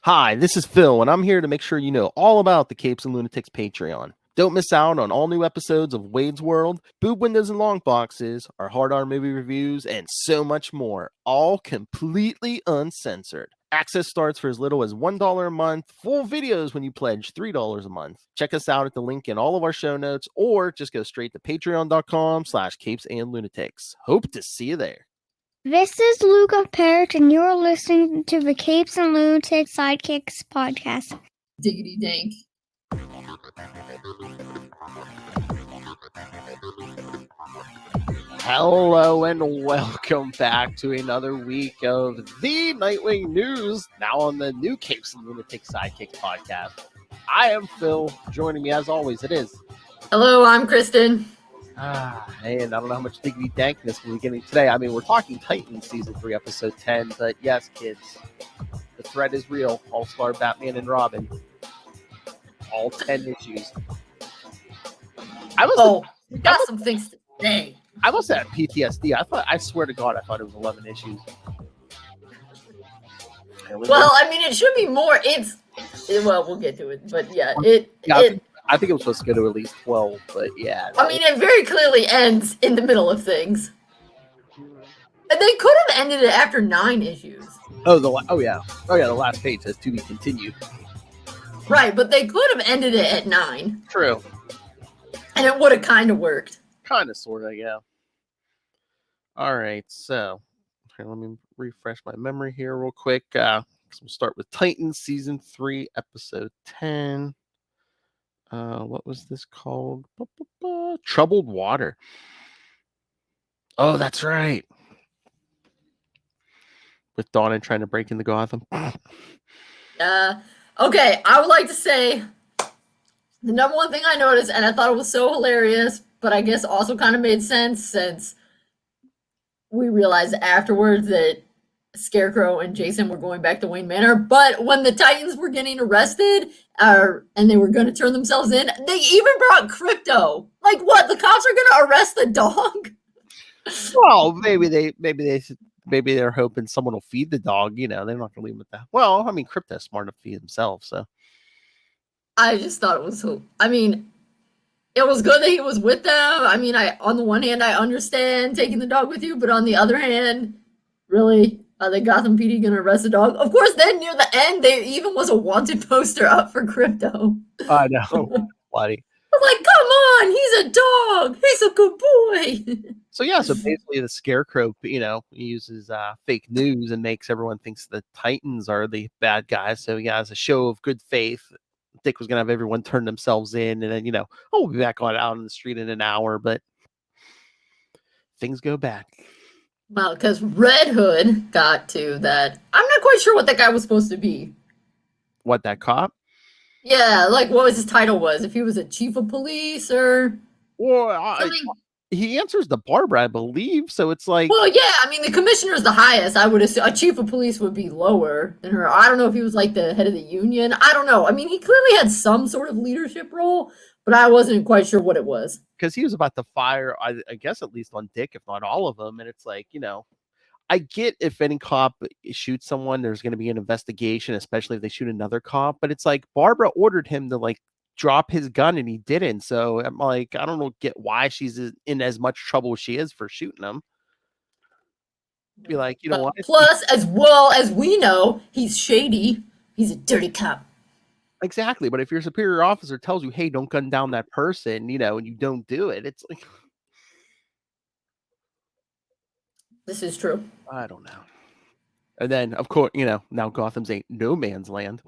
Hi, this is Phil, and I'm here to make sure you know all about the Capes and Lunatics Patreon. Don't miss out on all new episodes of Wade's World, Boob Windows and Long Boxes, our Hard R movie reviews, and so much more, all completely uncensored. Access starts for as little as $1 a month, full videos when you pledge $3 a month. Check us out at the link in all of our show notes, or just go straight to patreon.com/capesandlunatics. Hope to see you there. This is Luca Parrott, and you're listening to the Capes and Lunatics Sidekicks Podcast. Diggity dank. Hello and welcome back to another week of the Nightwing news, now on the new Capes and Lunatics Sidekicks Podcast. I am Phil. Joining me as always, it is. Hello, I'm Kristen. And I don't know how much diggity dankness we're getting today. I mean, we're talking Titans Season 3, Episode 10, but yes, kids, the threat is real. All-Star Batman and Robin. All 10 issues. We got some things to say. I must have PTSD. I swear to God, I thought it was 11 issues. Well, I mean, it should be more. We'll get to it, but yeah, I think it was supposed to go to at least 12, but yeah. I mean, it very clearly ends in the middle of things. And they could have ended it after 9 issues. Oh yeah, the last page says to be continued. Right, but they could have ended it at 9. True. And it would have kind of worked. Kind of, sort of, yeah. All right, so let me refresh my memory here real quick. So we'll start with Titans Season 3, Episode 10. What was this called? Troubled Water. Oh, that's right. With Donna trying to break into Gotham. Okay, I would like to say the number one thing I noticed, and I thought it was so hilarious, but I guess also kind of made sense since we realized afterwards that Scarecrow and Jason were going back to Wayne Manor. But when the Titans were getting arrested, and they were going to turn themselves in, they even brought Crypto. Like, what? The cops are going to arrest the dog? Well, maybe they're hoping someone will feed the dog. You know, they're not going to leave him with that. Well, I mean, Crypto's smart enough to feed himself, so. I just thought it was so. I mean, it was good that he was with them. I mean, on the one hand, I understand taking the dog with you, but on the other hand, really, are they Gotham PD going to arrest the dog? Of course, then near the end, there even was a wanted poster up for Crypto. I know. Bloody. I was like, come on, he's a dog. He's a good boy. So basically the Scarecrow, uses fake news and makes everyone thinks the Titans are the bad guys. So yeah, as a show of good faith, Dick was going to have everyone turn themselves in, and then, we'll be back out on the street in an hour, but things go bad. Well, because Red Hood got to that. I'm not quite sure what that guy was supposed to be. What, that cop? Yeah, like what his title was. If he was a chief of police or... Well, he answers to Barbara, I believe, so it's like... Well, yeah, I mean, the commissioner's the highest. I would assume a chief of police would be lower than her. I don't know if he was like the head of the union. I don't know. I mean, he clearly had some sort of leadership role, but I wasn't quite sure what it was. Because he was about to fire, I guess, at least on Dick, if not all of them, and it's like, I get if any cop shoots someone, there's going to be an investigation, especially if they shoot another cop, but it's like Barbara ordered him to, drop his gun and he didn't. So I'm like, I don't get why she's in as much trouble as she is for shooting him. Be like, you know what? Plus, as well as we know, he's shady. He's a dirty cop. Exactly. But if your superior officer tells you, hey, don't gun down that person, and you don't do it, it's like. This is true. I don't know. And then, of course, now Gotham's ain't no man's land.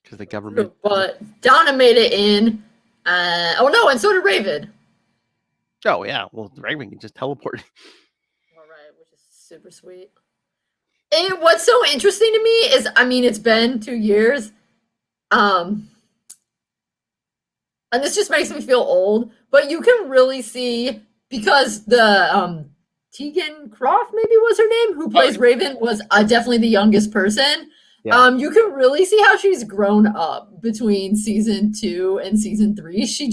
Because the government. But Donna made it in. And so did Raven. Oh, yeah. Well, Raven can just teleport. All right, which is super sweet. And what's so interesting to me is, I mean, it's been 2 years. And this just makes me feel old. But you can really see, because the Tegan Croft, maybe was her name, who plays Raven, was definitely the youngest person. Yeah. You can really see how she's grown up between season 2 and season 3. She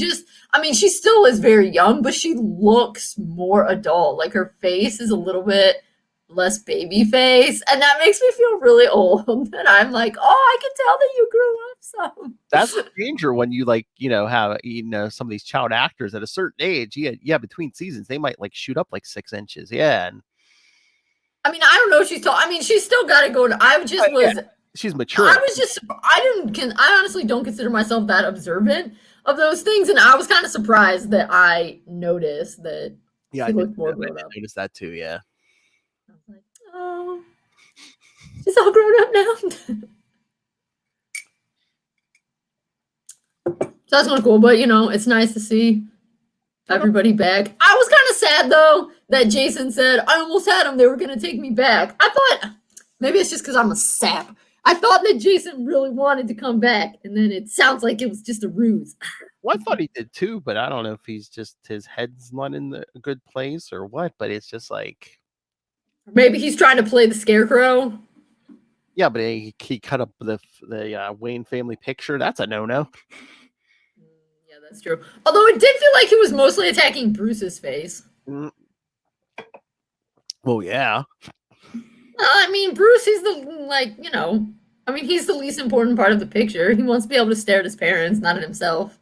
still is very young, but she looks more adult. Like, her face is a little bit less baby face, and that makes me feel really old. And I'm like, oh, I can tell that you grew up some. That's the danger when you like, have some of these child actors at a certain age. Yeah, between seasons they might like shoot up like 6 inches. Yeah, and I mean, I don't know. She's tall. I mean, she's still got to go. I just was. Yeah, she's mature. I honestly don't consider myself that observant of those things, and I was kind of surprised that I noticed that. Yeah, she I looked more did grown up. notice that too. Yeah. I was like, oh, she's all grown up now. So that's kind of cool, but it's nice to see everybody back. I was kind of sad though that Jason said, I almost had them. They were going to take me back. I thought maybe it's just because I'm a sap. I thought that Jason really wanted to come back, and then it sounds like it was just a ruse. Well, I thought he did too, but I don't know if he's just his head's not in a good place or what. But it's just like maybe he's trying to play the scarecrow. Yeah, but he cut up the Wayne family picture. That's a no-no. Yeah, that's true. Although it did feel like he was mostly attacking Bruce's face. Well, yeah. I mean, Bruce, he's he's the least important part of the picture. He wants to be able to stare at his parents, not at himself.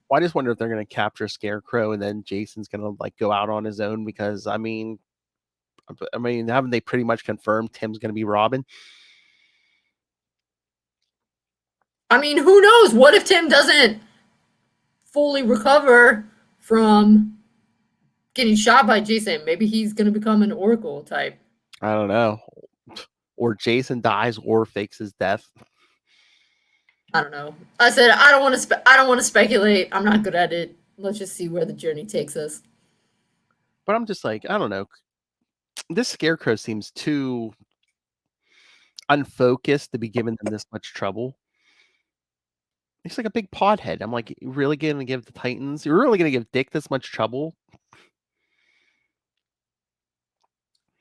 Well, I just wonder if they're going to capture Scarecrow and then Jason's going to like go out on his own because, I mean, haven't they pretty much confirmed Tim's going to be Robin? I mean, who knows? What if Tim doesn't fully recover from getting shot by Jason? Maybe he's going to become an Oracle type. I don't know. Or Jason dies or fakes his death. I don't know. I said I don't want to speculate. I'm not good at it. Let's just see where the journey takes us. But I'm just like, I don't know. This Scarecrow seems too unfocused to be giving them this much trouble. He's like a big podhead. I'm like, you're really going to give the Titans? You're really going to give Dick this much trouble?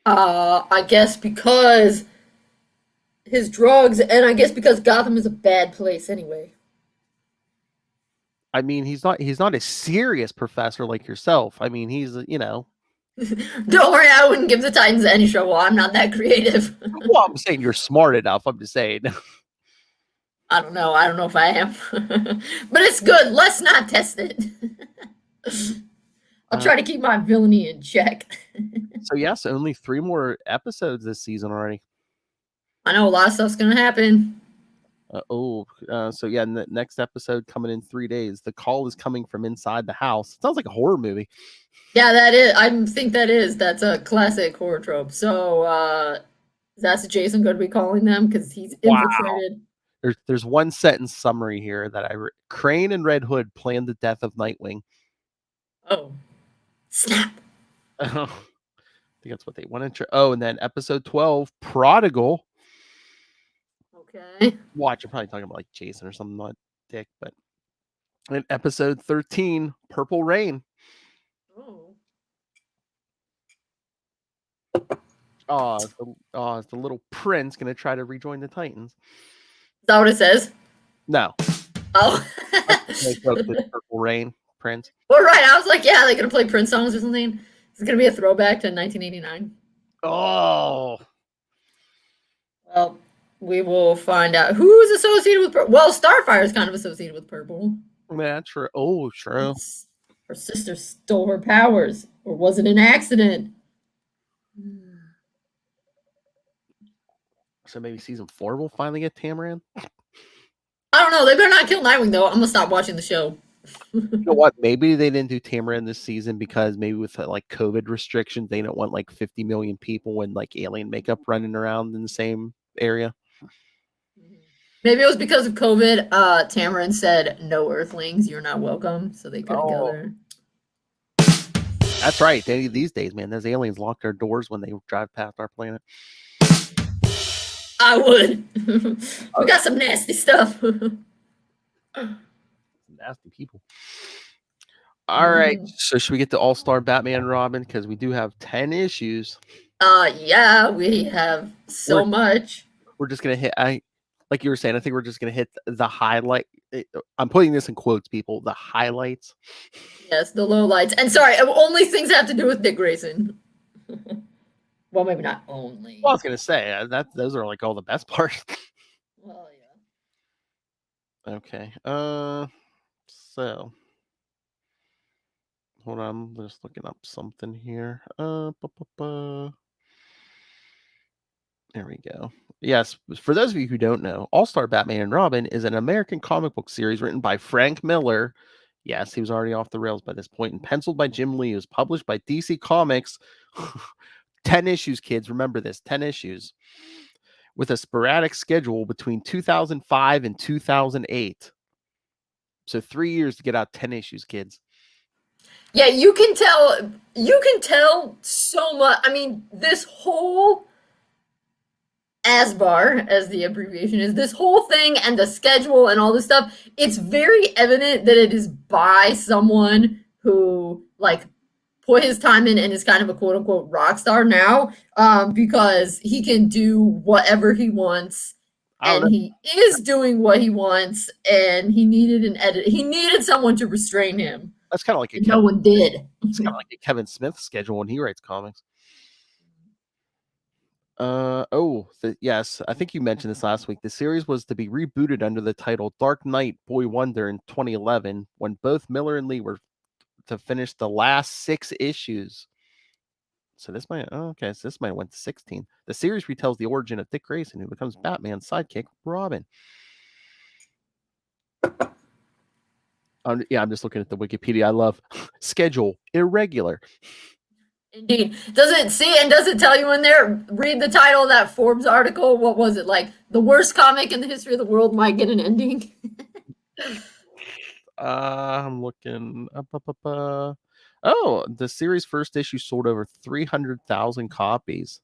I guess because his drugs, and I guess because Gotham is a bad place anyway. I mean, he's not a serious professor like yourself. I mean, he's, Don't worry, I wouldn't give the Titans any trouble. I'm not that creative. Well, I'm saying you're smart enough. I'm just saying. I don't know. I don't know if I am. But it's good. Let's not test it. I'll try to keep my villainy in check. So, yes, only 3 more episodes this season already. I know a lot of stuff's going to happen. So yeah, next episode coming in 3 days. The call is coming from inside the house. It sounds like a horror movie. Yeah, that is. I think that's a classic horror trope. So that's Jason going to be calling them because he's infiltrated. Wow. There's one sentence summary here that Crane and Red Hood planned the death of Nightwing. Oh, snap. I think that's what they wanted to. Oh, and then episode 12, Prodigal. Okay. Watch, you're probably talking about like Jason or something, not Dick, but in episode 13, Purple Rain. Is the little prince gonna try to rejoin the Titans? Is that what it says? No. Oh. Purple Rain Prince. Well, right. I was like, yeah, they're gonna play Prince songs or something. It's gonna be a throwback to 1989. Oh. Well, we will find out who's associated with purple. Well, Starfire is kind of associated with purple. Yeah, true. Oh, true. Her sister stole her powers, or was it an accident? So maybe season 4 will finally get Tamaran? I don't know. They better not kill Nightwing, though. I'm going to stop watching the show. You know what? Maybe they didn't do Tamaran this season because maybe with like COVID restrictions, they don't want like 50 million people and like alien makeup running around in the same area. Maybe it was because of COVID. Tamaran said, no Earthlings, you're not welcome. So they couldn't go there. That's right. These days, man, those aliens lock their doors when they drive past our planet. I would. We got some nasty stuff. Nasty people. All right. So should we get to All-Star Batman and Robin? Because we do have 10 issues. Yeah, we have so much. We're just going to hit, like you were saying, I think we're just going to hit the highlight. I'm putting this in quotes, people. The highlights. Yes, the lowlights. And sorry, only things that have to do with Dick Grayson. Well, maybe not only. Well, I was gonna say those are like all the best parts. Well, Okay. So hold on, I'm just looking up something here. There we go. Yes, for those of you who don't know, All-Star Batman and Robin is an American comic book series written by Frank Miller. Yes, he was already off the rails by this point, and penciled by Jim Lee. It was published by DC Comics. 10 issues, kids. Remember this, 10 issues. With a sporadic schedule between 2005 and 2008. So 3 years to get out 10 issues, kids. yeah, you can tell so much. I mean, this whole ASBAR, as the abbreviation is, this whole thing and the schedule and all this stuff, it's very evident that it is by someone who, like, put his time in and is kind of a quote-unquote rock star now, because he can do whatever he wants, and he is doing what he wants, and he needed an edit. He needed someone to restrain him. That's kind of like no one did. It's kind of like a Kevin Smith schedule when he writes comics. Yes, I think you mentioned this last week. The series was to be rebooted under the title Dark Knight Boy Wonder in 2011, when both Miller and Lee were to finish the last 6 issues. So this might have went to 16. The series retells the origin of Dick Grayson, who becomes Batman's sidekick, Robin. I'm just looking at the Wikipedia. I love schedule irregular. Indeed. Does it tell you in there, read the title of that Forbes article? What was it? Like, the worst comic in the history of the world might get an ending? I'm looking up. Oh, the series' first issue sold over 300,000 copies.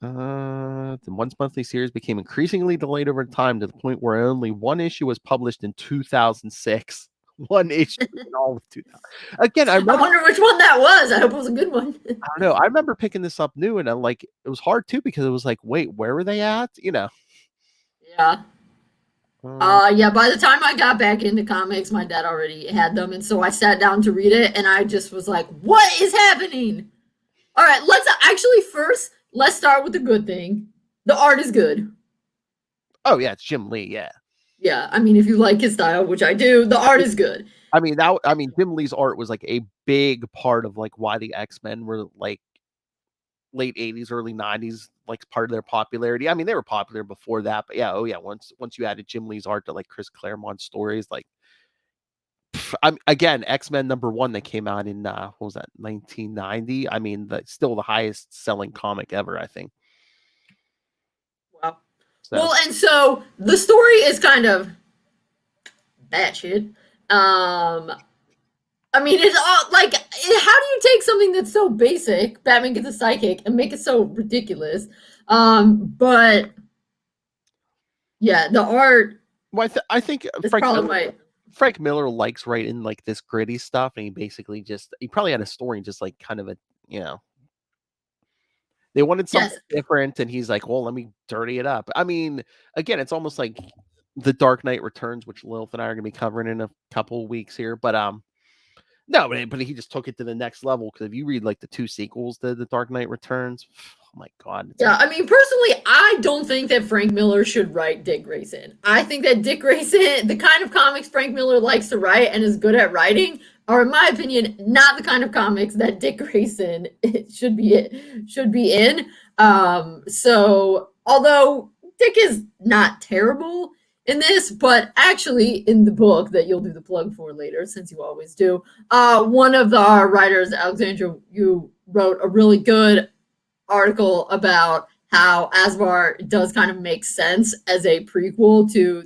The once monthly series became increasingly delayed over time to the point where only one issue was published in 2006. One issue in all of 2000. Again, I wonder which one that was. I hope it was a good one. I don't know. I remember picking this up new, and it was hard too, because it was like, wait, where were they at? Yeah. Uh, Yeah, by the time I got back into comics, my dad already had them, and so I sat down to read it, and I just was like, what is happening? All right, let's start with the good thing. The art is good. Oh, yeah, it's Jim Lee, yeah. Yeah, I mean, if you like his style, which I do, the art is good. I mean, Jim Lee's art was like a big part of like why the X-Men were like late 80s, early 90s, like part of their popularity. I mean, they were popular before that, but yeah, once you added Jim Lee's art to like Chris Claremont's stories, like again, X-Men #1 that came out in what was that, 1990? I mean, that's still the highest selling comic ever, I think. Wow. So. Well, and so the story is kind of batshit. I mean, it's all like, how do you take something that's so basic, Batman gets a psychic, and make it so ridiculous? But yeah, the art. Well, I think Frank Miller likes writing like this gritty stuff, and he probably had a story and just like kind of they wanted something different, and he's like, well, let me dirty it up. I mean, again, it's almost like The Dark Knight Returns, which Lilith and I are going to be covering in a couple of weeks here, but no, but he just took it to the next level, because if you read like the 2 sequels to The Dark Knight Returns, oh my God. Yeah, I mean, personally, I don't think that Frank Miller should write Dick Grayson. I think that Dick Grayson, the kind of comics Frank Miller likes to write and is good at writing, are, in my opinion, not the kind of comics that Dick Grayson should be in. So, although Dick is not terrible in this, but actually in the book that you'll do the plug for later, since you always do, one of our writers, Alexandra, you wrote a really good article about how Asbar does kind of make sense as a prequel to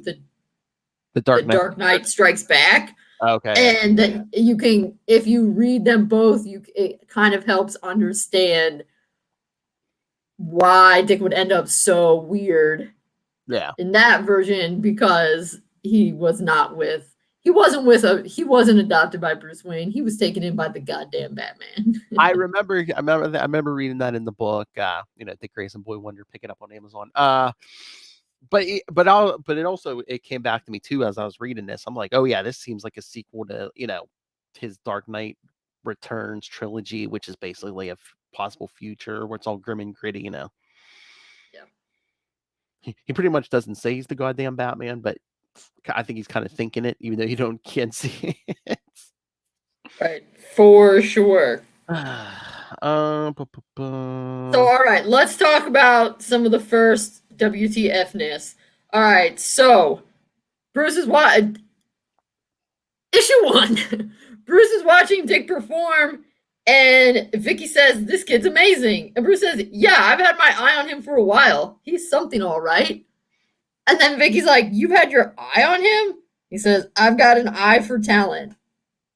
the Dark Knight Strikes Back. Okay. And that you can, if you read them both, it kind of helps understand why Dick would end up so weird. Yeah. In that version, because he wasn't adopted by Bruce Wayne. He was taken in by the goddamn Batman. I remember reading that in the book. Dick Grayson Boy Wonder, pick it up on Amazon. But it came back to me too as I was reading this. I'm like, oh yeah, this seems like a sequel to his Dark Knight Returns trilogy, which is basically a possible future where it's all grim and gritty, you know. Yeah. He pretty much doesn't say he's the goddamn Batman, but I think he's kind of thinking it, even though can't see it. Right. For sure. Uh, bu- bu- bu- So, all right, let's talk about some of the first WTF-ness. All right, so Bruce is issue 1. Bruce is watching Dick perform, and Vicky says, "This kid's amazing." And Bruce says, "Yeah, I've had my eye on him for a while. He's something, all right." And then Vicky's like, "You've had your eye on him?" He says, "I've got an eye for talent."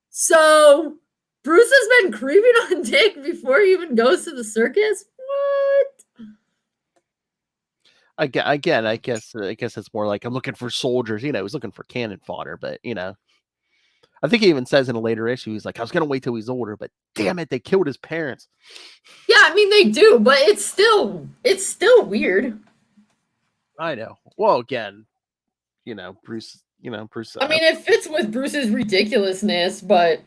So Bruce has been creeping on Dick before he even goes to the circus? What? Again, I guess it's more like I'm looking for soldiers. You know, he's looking for cannon fodder, but you know, I think he even says in a later issue, he's like, I was gonna wait till he's older, but damn it, they killed his parents. Yeah, I mean they do, but it's still weird. I know. Well, again, Bruce. I mean, it fits with Bruce's ridiculousness, but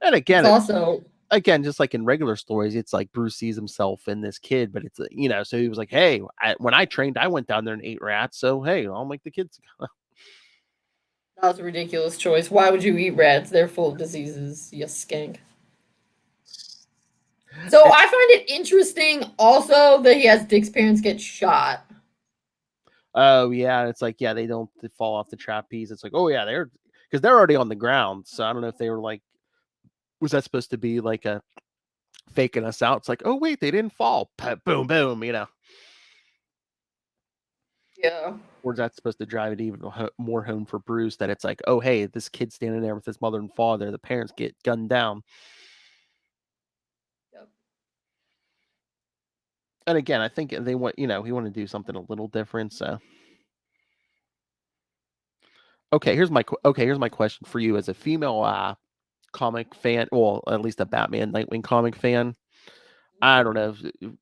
and again, it's also just like in regular stories, it's like Bruce sees himself in this kid, but it's so he was like, hey, when I trained, I went down there and ate rats, so hey, I'll make the kids. That was a ridiculous choice. Why would you eat rats? They're full of diseases, you skank. So I find it interesting also that he has Dick's parents get shot. Oh yeah, it's like they fall off the trapeze. It's like, oh yeah, because they're already on the ground. So I don't know if they were like, was that supposed to be like a faking us out? It's like, oh wait, they didn't fall. Boom, boom, Yeah. Or is that supposed to drive it even more home for Bruce that it's like, oh hey, this kid's standing there with his mother and father, the parents get gunned down. Yep. And again, I think they want, he want to do something a little different. So, okay, here's my question for you as a female comic fan, well, at least a Batman Nightwing comic fan. I don't know. Do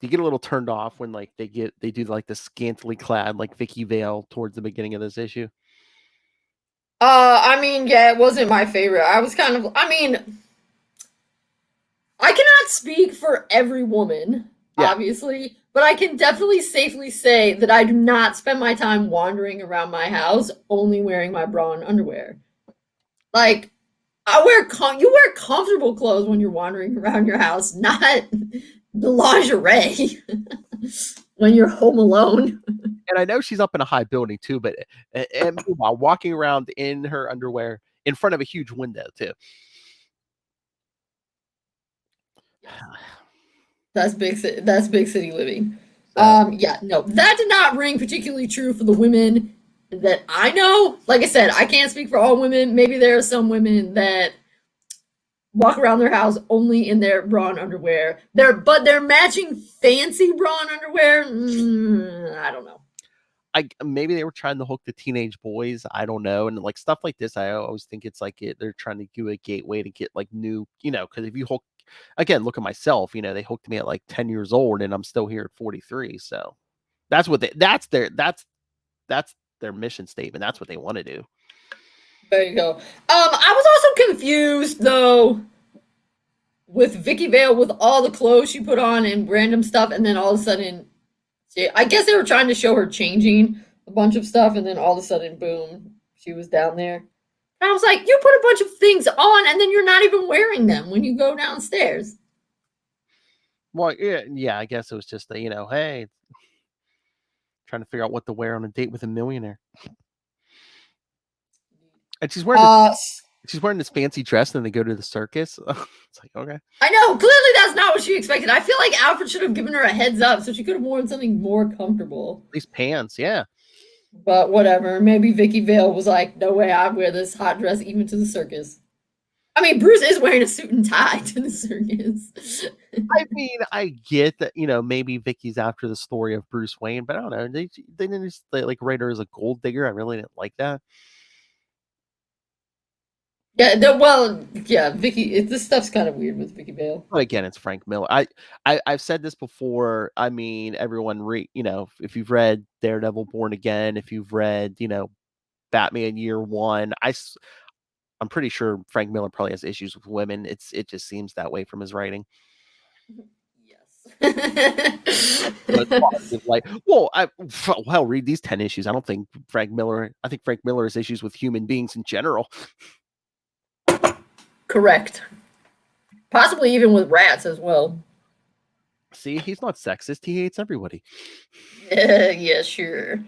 you get a little turned off when like they do like the scantily clad like Vicky Vale towards the beginning of this issue? I mean, yeah, it wasn't my favorite. I was kind of, I mean, I cannot speak for every woman, obviously, but I can definitely safely say that I do not spend my time wandering around my house only wearing my bra and underwear. Like, you wear comfortable clothes when you're wandering around your house, not the lingerie when you're home alone. And I know she's up in a high building too, but and while walking around in her underwear in front of a huge window too. That's big city living. Yeah, no, that did not ring particularly true for the women that I know. Like I said, I can't speak for all women. Maybe there are some women that walk around their house only in their bra and underwear. But they're matching fancy bra and underwear. I don't know. Maybe they were trying to hook the teenage boys. I don't know. And like stuff like this, I always think it's like they're trying to do a gateway to get like new, because if you hook, again, look at myself, they hooked me at like 10 years old and I'm still here at 43. So that's their mission statement. That's what they want to do. There you go. I was also confused though with Vicky Vale with all the clothes she put on and random stuff, and then all of a sudden, I guess they were trying to show her changing a bunch of stuff, and then all of a sudden, boom, she was down there. And I was like, you put a bunch of things on, and then you're not even wearing them when you go downstairs. Well, yeah, I guess it was just hey, trying to figure out what to wear on a date with a millionaire. And she's wearing this fancy dress, and then they go to the circus. It's like, okay. I know, clearly that's not what she expected. I feel like Alfred should have given her a heads up so she could have worn something more comfortable. At least pants, yeah. But whatever. Maybe Vicky Vale was like, no way I'd wear this hot dress even to the circus. I mean, Bruce is wearing a suit and tie to the circus. I mean, I get that, maybe Vicky's after the story of Bruce Wayne, but I don't know. They didn't just like write her as a gold digger. I really didn't like that. Yeah, Vicky. This stuff's kind of weird with Vicky Vale. But again, it's Frank Miller. I've said this before. I mean, everyone if you've read Daredevil Born Again, if you've read, Batman Year One, I'm pretty sure Frank Miller probably has issues with women. It just seems that way from his writing. Yes. Like, hell, read these 10 issues. I think Frank Miller has issues with human beings in general. Correct. Possibly even with rats as well. See, he's not sexist. He hates everybody. Yeah, sure.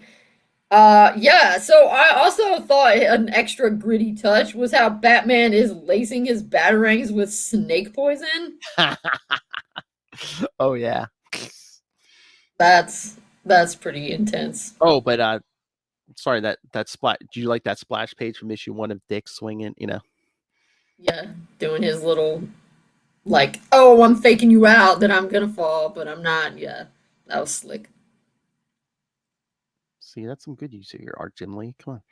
Yeah, so I also thought an extra gritty touch was how Batman is lacing his batarangs with snake poison. Oh yeah. That's pretty intense. Oh, but sorry, that splash. Do you like that splash page from issue 1 of Dick swinging? Yeah, doing his little like, oh, I'm faking you out that I'm gonna fall, but I'm not. Yeah, that was slick. See, that's some good use of your art, Jim Lee. Come on.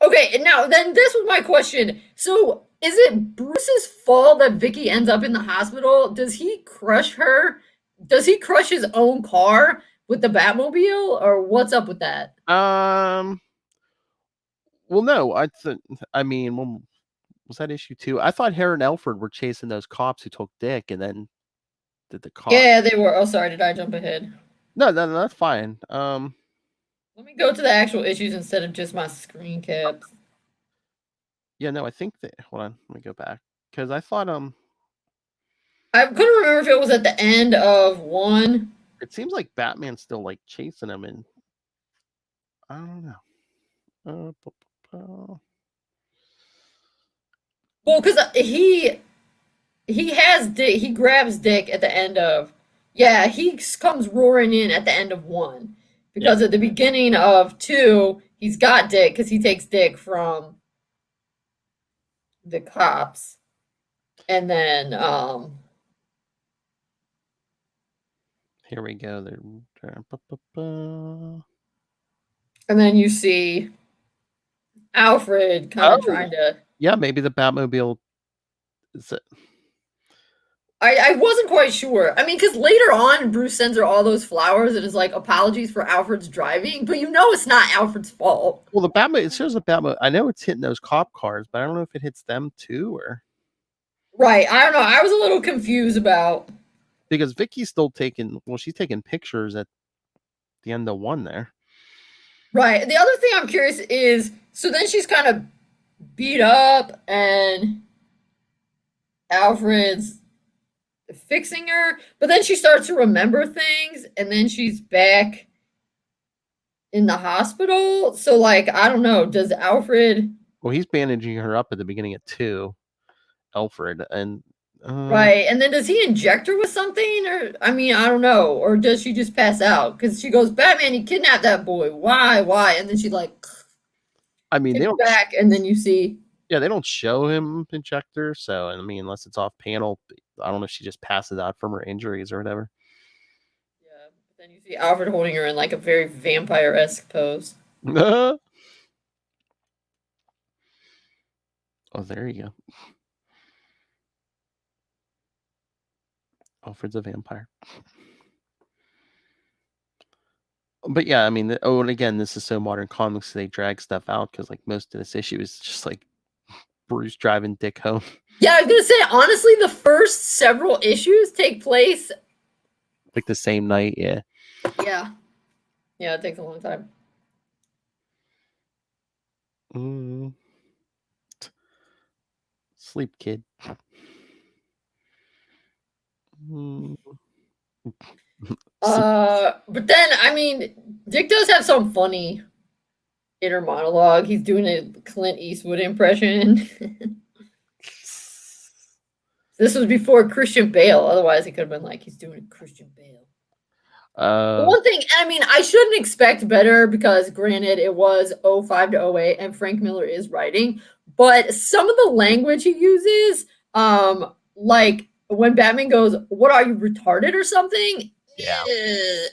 Okay, and now then this was my question. So is it Bruce's fault that Vicky ends up in the hospital? Does he crush her? Does he crush his own car with the Batmobile, or what's up with that? Well, no. When was that issue 2? I thought Harry and Alfred were chasing those cops who took Dick, and then did the cop? Yeah, they were. Oh, sorry, did I jump ahead? No, that's fine. Let me go to the actual issues instead of just my screen caps. Yeah, no, I think that. Hold on, let me go back because I thought I couldn't remember if it was at the end of 1. it seems like Batman's still like chasing him, and I don't know. Well, because he has Dick. He grabs Dick at the end of. Yeah, he comes roaring in at the end of 1 because at the beginning of 2, he's got Dick because he takes Dick from the cops, and then here we go. and then you see Alfred kind of trying to. Yeah, maybe the Batmobile. Is it? I wasn't quite sure. I mean, because later on, Bruce sends her all those flowers and is like, apologies for Alfred's driving, but you know it's not Alfred's fault. Well, the Batmobile, it shows the Batmobile. I know it's hitting those cop cars, but I don't know if it hits them too or. Right. I don't know. I was a little confused about. Because Vicky's still she's taking pictures at the end of 1 there. Right. The other thing I'm curious is, so then she's kind of beat up and Alfred's fixing her, but then she starts to remember things and then she's back in the hospital. So like, I don't know, does Alfred. Well, he's bandaging her up at the beginning of 2, Alfred, and right, and then does he inject her with something, or I mean, I don't know, or does she just pass out? Because she goes, Batman, he kidnapped that boy. Why? And then she like. I mean, they don't back, and then you see. Yeah, they don't show him inject her, so I mean, unless it's off panel, I don't know if she just passes out from her injuries or whatever. Yeah, but then you see Alfred holding her in like a very vampire-esque pose. Oh, there you go. Alfred's a vampire. But yeah, I mean, and again, this is so modern comics, they drag stuff out because like most of this issue is just like Bruce driving Dick home. Yeah, I was gonna say, honestly, the first several issues take place like the same night, yeah. Yeah, it takes a long time. Sleep, kid. But then, I mean, Dick does have some funny inner monologue. He's doing a Clint Eastwood impression. This was before Christian Bale. Otherwise, he could have been like, he's doing a Christian Bale. One thing, I mean, I shouldn't expect better because, granted, it was 05 to 08 and Frank Miller is writing. But some of the language he uses, like when Batman goes, "What are you, retarded or something?" Yeah.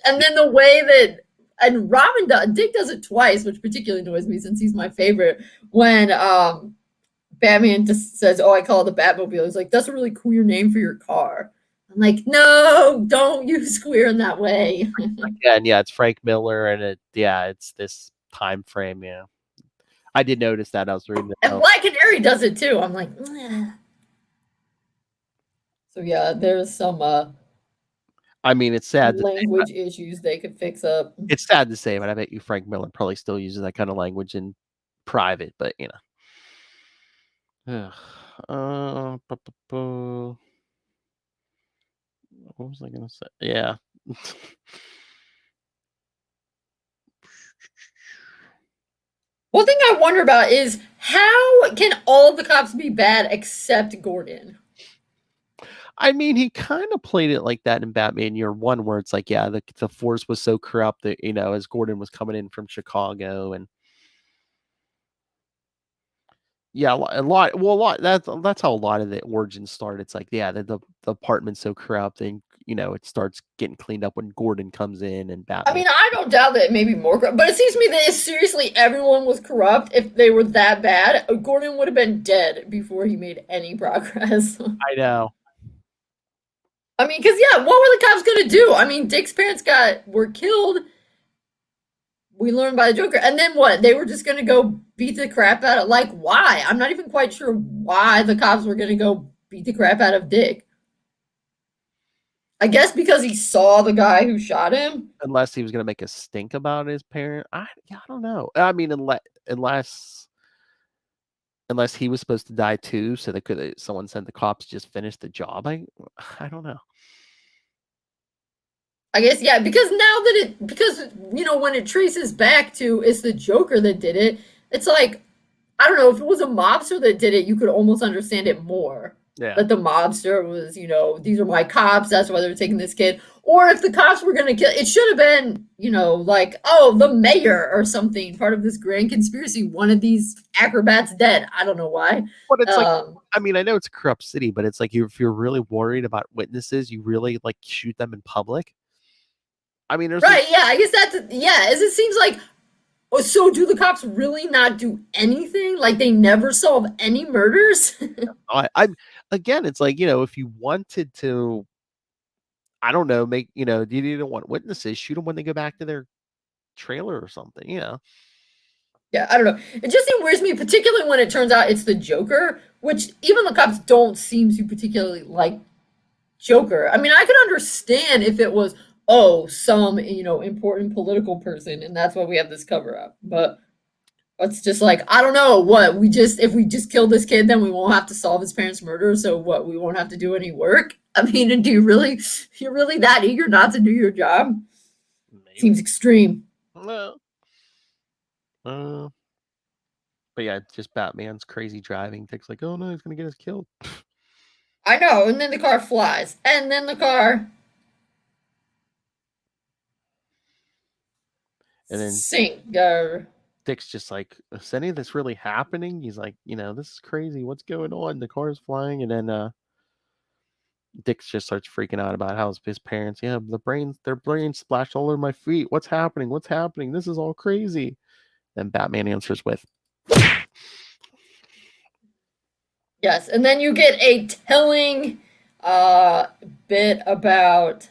And then the way that, and Dick does it twice, which particularly annoys me since he's my favorite. When Batman just says, "Oh, I call it the Batmobile." He's like, "That's a really queer name for your car." I'm like, no, don't use queer in that way. Again, yeah, it's Frank Miller, and it's this time frame. Yeah, I did notice that. I was reading it. And Black Canary does it too. I'm like, bleh. So yeah, there's some I mean, it's sad. language issues they could fix up. It's sad to say, but I bet you Frank Miller probably still uses that kind of language in private. But ugh. What was I gonna say? Yeah. One thing I wonder about is how can all of the cops be bad except Gordon? I mean, he kind of played it like that in Batman Year One, where it's like, yeah, the force was so corrupt that as Gordon was coming in from Chicago, and yeah, a lot. Well, a lot. That's how a lot of the origins start. It's like, yeah, the apartment's so corrupt, and it starts getting cleaned up when Gordon comes in and I Batman. mean, I don't doubt that it may be more corrupt, but it seems to me that if seriously everyone was corrupt, if they were that bad, Gordon would have been dead before he made any progress. I know. I mean, because yeah, what were the cops gonna do? I mean, Dick's parents were killed. We learned by the Joker, and then what? They were just gonna go beat the crap out of why? I'm not even quite sure why the cops were gonna go beat the crap out of Dick. I guess because he saw the guy who shot him. Unless he was gonna make a stink about his parent. I don't know. I mean, unless he was supposed to die too, so someone sent the cops just finish the job. I don't know. I guess yeah, because when it traces back to it's the Joker that did it, it's like I don't know if it was a mobster that did it, you could almost understand it more. Yeah. That the mobster was, these are my cops, that's why they're taking this kid. Or if the cops were going to kill, it should have been, the mayor or something, part of this grand conspiracy. One of these acrobats dead. I don't know why. But it's I mean, I know it's a corrupt city, but it's like if you're really worried about witnesses, you really shoot them in public. I mean, there's right. Yeah, I guess as it seems like. So do the cops really not do anything? Like they never solve any murders? I'm again, it's like, if you wanted to, I don't know, make, you didn't want witnesses, shoot them when they go back to their trailer or something, Yeah, I don't know. It just weirds me, particularly when it turns out it's the Joker, which even the cops don't seem to particularly like Joker. I mean, I could understand if it was, some, important political person, and that's why we have this cover up. But it's just like, I don't know what if we just kill this kid, then we won't have to solve his parents' murder. So what? We won't have to do any work. I mean, and you're really that eager not to do your job? Maybe. Seems extreme. No. But yeah, just Batman's crazy driving. Dick's like, oh no, he's gonna get us killed. I know, and then the car flies, and then the car. And then sink. Dick's just like, is any of this really happening? He's like, this is crazy. What's going on? The car's flying, and then Dick just starts freaking out about how his parents, their brains splashed all over my feet. What's happening? What's happening? This is all crazy. Then Batman answers with, yes, and then you get a telling bit about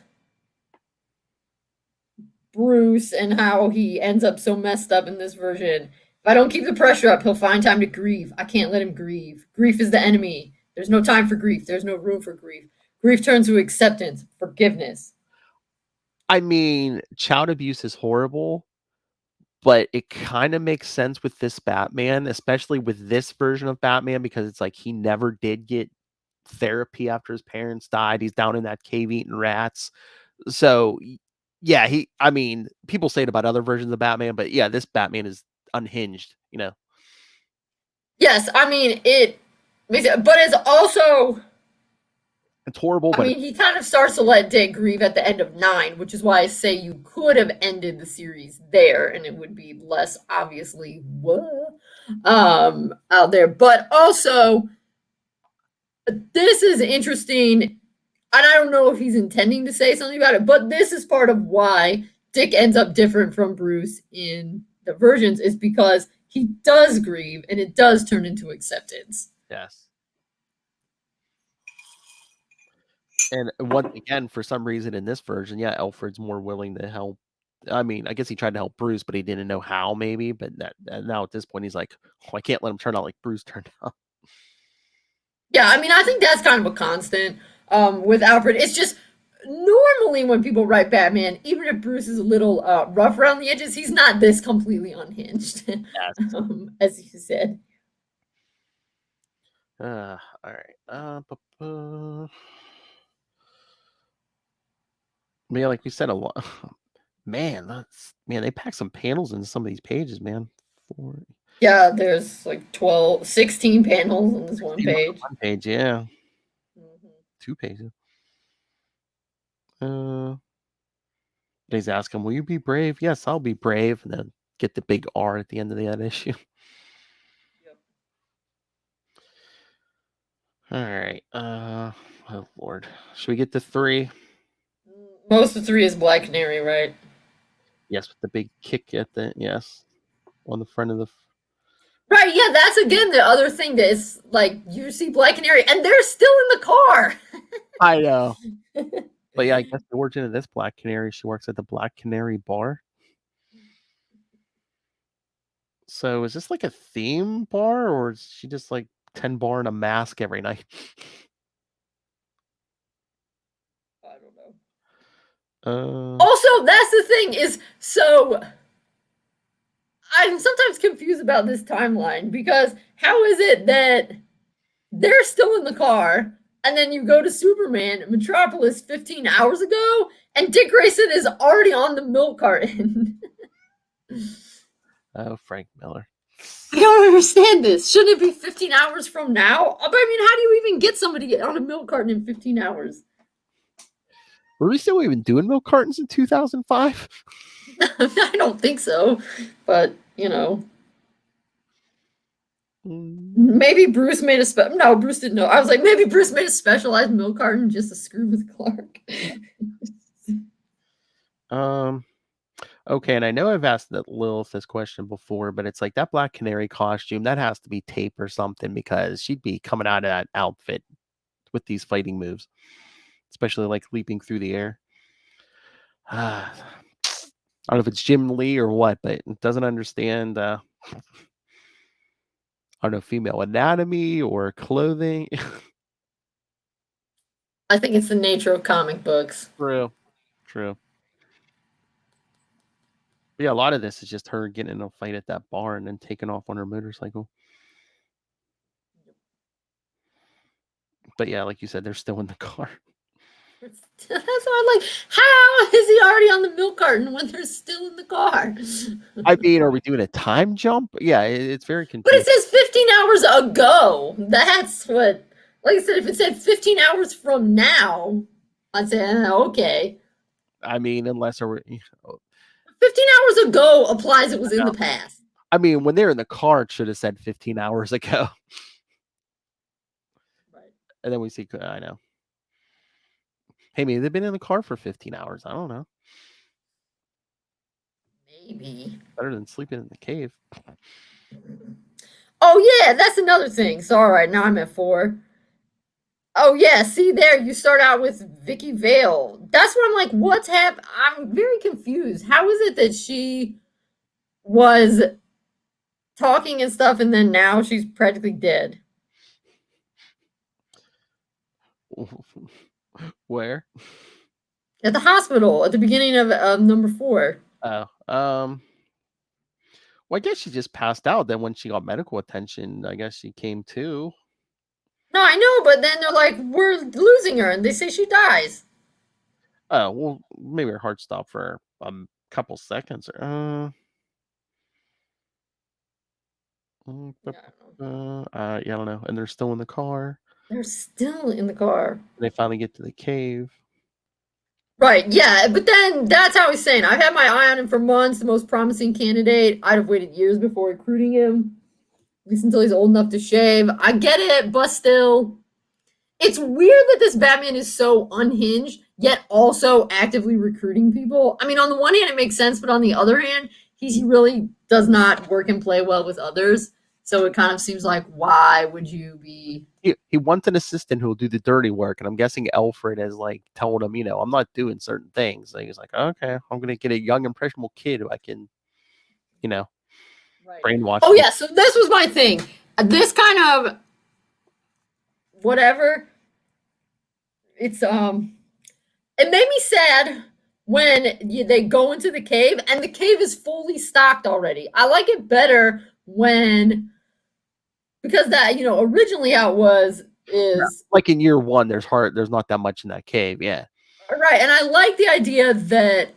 Bruce and how he ends up so messed up in this version. If I don't keep the pressure up, he'll find time to grieve. I can't let him grieve. Grief is the enemy. There's no time for grief. There's no room for grief. Grief turns to acceptance, forgiveness. I mean, child abuse is horrible, but it kind of makes sense with this Batman, especially with this version of Batman, because it's like he never did get therapy after his parents died. He's down in that cave eating rats. So yeah, people say it about other versions of Batman, but yeah, this Batman is unhinged, Yes, I mean, but it's also... It's horrible, but... I mean, he kind of starts to let Dick grieve at the end of 9, which is why I say you could have ended the series there, and it would be less obviously out there. But also, this is interesting, and I don't know if he's intending to say something about it, but this is part of why Dick ends up different from Bruce in the versions, is because he does grieve, and it does turn into acceptance. Yes. And once again, for some reason in this version, yeah, Alfred's more willing to help. I mean, I guess he tried to help Bruce, but he didn't know how, maybe. But now at this point, he's like, I can't let him turn out like Bruce turned out. Yeah, I mean, I think that's kind of a constant. with Alfred. It's just normally when people write Batman, even if Bruce is a little rough around the edges, he's not this completely unhinged, Yes. as you said. All right. Yeah, like we said, a lot. Man, they pack some panels into some of these pages, man. Yeah, there's like 16 panels on this one page. One page, yeah. Mhm. 2 pages. He's asking, will you be brave? Yes, I'll be brave. And then get the big R at the end of that issue. Yep. All right. Oh Lord. Should we get to 3? Most of 3 is Black Canary, right? Yes, with the big kick at the on the front of the. Right, yeah, that's again the other thing that is like you see Black Canary and they're still in the car. I know. But yeah, I guess the origin of this Black Canary, she works at the Black Canary bar. So is this like a theme bar, or is she just like 10 bar in a mask every night? I don't know. Uh, Also, that's the thing is so I'm sometimes confused about this timeline because how is it that they're still in the car and then you go to Superman Metropolis 15 hours ago and Dick Grayson is already on the milk carton? oh, Frank Miller. I don't understand this. Shouldn't it be 15 hours from now? But I mean, how do you even get somebody on a milk carton in 15 hours? Were we still even doing milk cartons in 2005? I don't think so. But, you know. Maybe Bruce made a no, Bruce didn't know. I was like, maybe Bruce made a specialized milk carton just to screw with Clark. Okay, and I know I've asked Lilith this question before, but it's like that Black Canary costume, that has to be tape or something because she'd be coming out of that outfit with these fighting moves, especially like leaping through the air. I don't know if it's Jim Lee or what, but it doesn't understand, I don't know, female anatomy or clothing. I think it's the nature of comic books. True. But yeah, a lot of this is just her getting in a fight at that bar and then taking off on her motorcycle. But yeah, like you said, they're still in the car. That's why I'm like, how is he already on the milk carton when they're still in the car? I mean, are we doing a time jump? Yeah, it's very confusing. But it says 15 hours ago. That's what, like I said, if it said 15 hours from now, I'd say, okay. I mean, unless 15 hours ago applies it was in the past. I mean, when they're in the car, it should have said 15 hours ago. Right. And then we see, I know. Hey, maybe they've been in the car for 15 hours. I don't know. Maybe. Better than sleeping in the cave. Oh, yeah, that's another thing. So, all right, now I'm at 4. Oh, yeah, see there, you start out with Vicky Vale. That's where I'm like, what's happened? I'm very confused. How is it that she was talking and stuff and then now she's practically dead? Where? At the hospital at the beginning of number 4. Oh, well, I guess she just passed out. Then when she got medical attention, I guess she came to. No, I know, but then they're like, we're losing her, and they say she dies. Oh, well, maybe her heart stopped for a couple seconds. Yeah, I don't know. And they're still in the car. they're still in the car. They finally get to the cave. Right, yeah, but then that's how he's saying, I've had my eye on him for months, the most promising candidate. I'd have waited years before recruiting him, at least until he's old enough to shave. I get it, but still. It's weird that this Batman is so unhinged, yet also actively recruiting people. I mean, on the one hand, it makes sense, but on the other hand, he really does not work and play well with others. So it kind of seems like, why would you be... He wants an assistant who will do the dirty work, and I'm guessing Alfred has like told him, I'm not doing certain things. And he's like, okay, I'm gonna get a young, impressionable kid who I can, brainwash. Oh yeah, so this was my thing. This kind of whatever. It's it made me sad when they go into the cave and the cave is fully stocked already. I like it better when, because that, originally how it was is Like in year one, there's not that much in that cave. Yeah. right, and I like the idea that,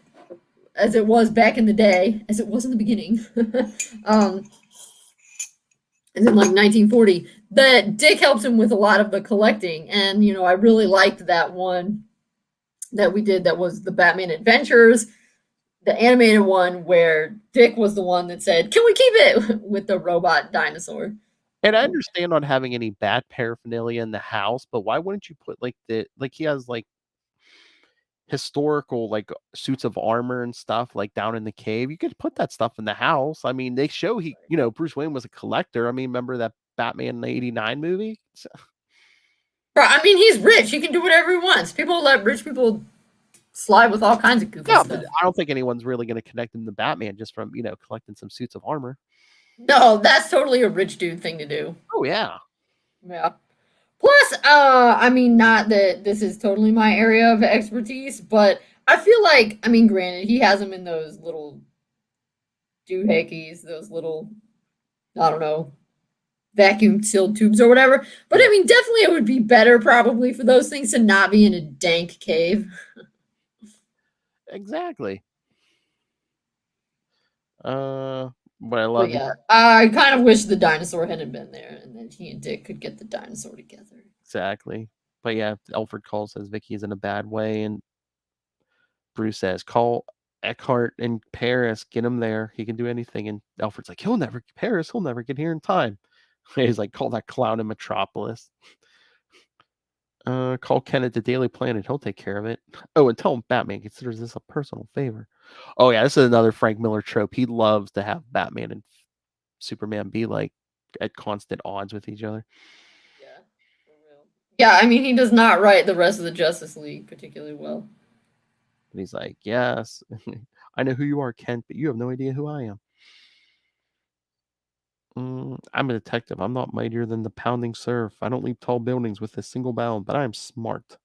as it was back in the day, as it was in the beginning, as in like 1940, that Dick helps him with a lot of the collecting. And, I really liked that one that we did that was the Batman Adventures, the animated one where Dick was the one that said, "Can we keep it?" with the robot dinosaur. And I understand not having any bad paraphernalia in the house, but why wouldn't you put he has like historical like suits of armor and stuff like down in the cave? You could put that stuff in the house. I mean, they show Bruce Wayne was a collector. I mean, remember that Batman '89 movie? Bro, I mean, he's rich. He can do whatever he wants. People let rich people slide with all kinds of goofy Yeah, stuff. but I don't think anyone's really going to connect him to Batman just from collecting some suits of armor. No, that's totally a rich dude thing to do. Oh yeah. Yeah. Plus, I mean, not that this is totally my area of expertise, but I feel like, I mean, granted, he has them in those little doohickeys, those little, I don't know, vacuum sealed tubes or whatever. But I mean, definitely it would be better probably for those things to not be in a dank cave. Exactly. But I love yeah, I kind of wish the dinosaur hadn't been there, and then he and Dick could get the dinosaur together. Exactly. But yeah, Alfred calls, says Vicky is in a bad way, and Bruce says, "Call Eckhart in Paris, get him there. He can do anything." And Alfred's like, "He'll never get here in time." He's like, "Call that clown in Metropolis. Call Ken at the Daily Planet. He'll take care of it. Oh, and tell him Batman considers this a personal favor." Oh yeah, this is another Frank Miller trope. He loves to have Batman and Superman be like at constant odds with each other. Yeah, for real. Yeah, I mean, he does not write the rest of the Justice League particularly well. And he's like, "Yes, I know who you are, Kent, but you have no idea who I am. I'm a detective. I'm not mightier than the pounding surf. I don't leap tall buildings with a single bound, but I'm smart.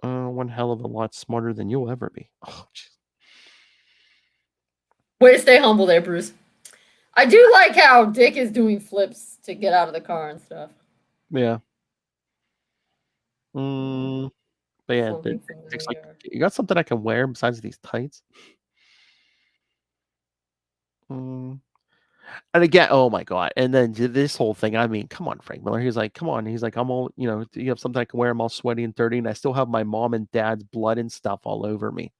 One hell of a lot smarter than you'll ever be." Oh, geez. Way to stay humble there, Bruce. I do like how Dick is doing flips to get out of the car and stuff. Yeah. But yeah, Dick's like, "You got something I can wear besides these tights?" And again, oh my god! And then this whole thing. I mean, come on, Frank Miller. He's like, "Come on." He's like, "I'm all, you have something I can wear? I'm all sweaty and dirty, and I still have my mom and dad's blood and stuff all over me."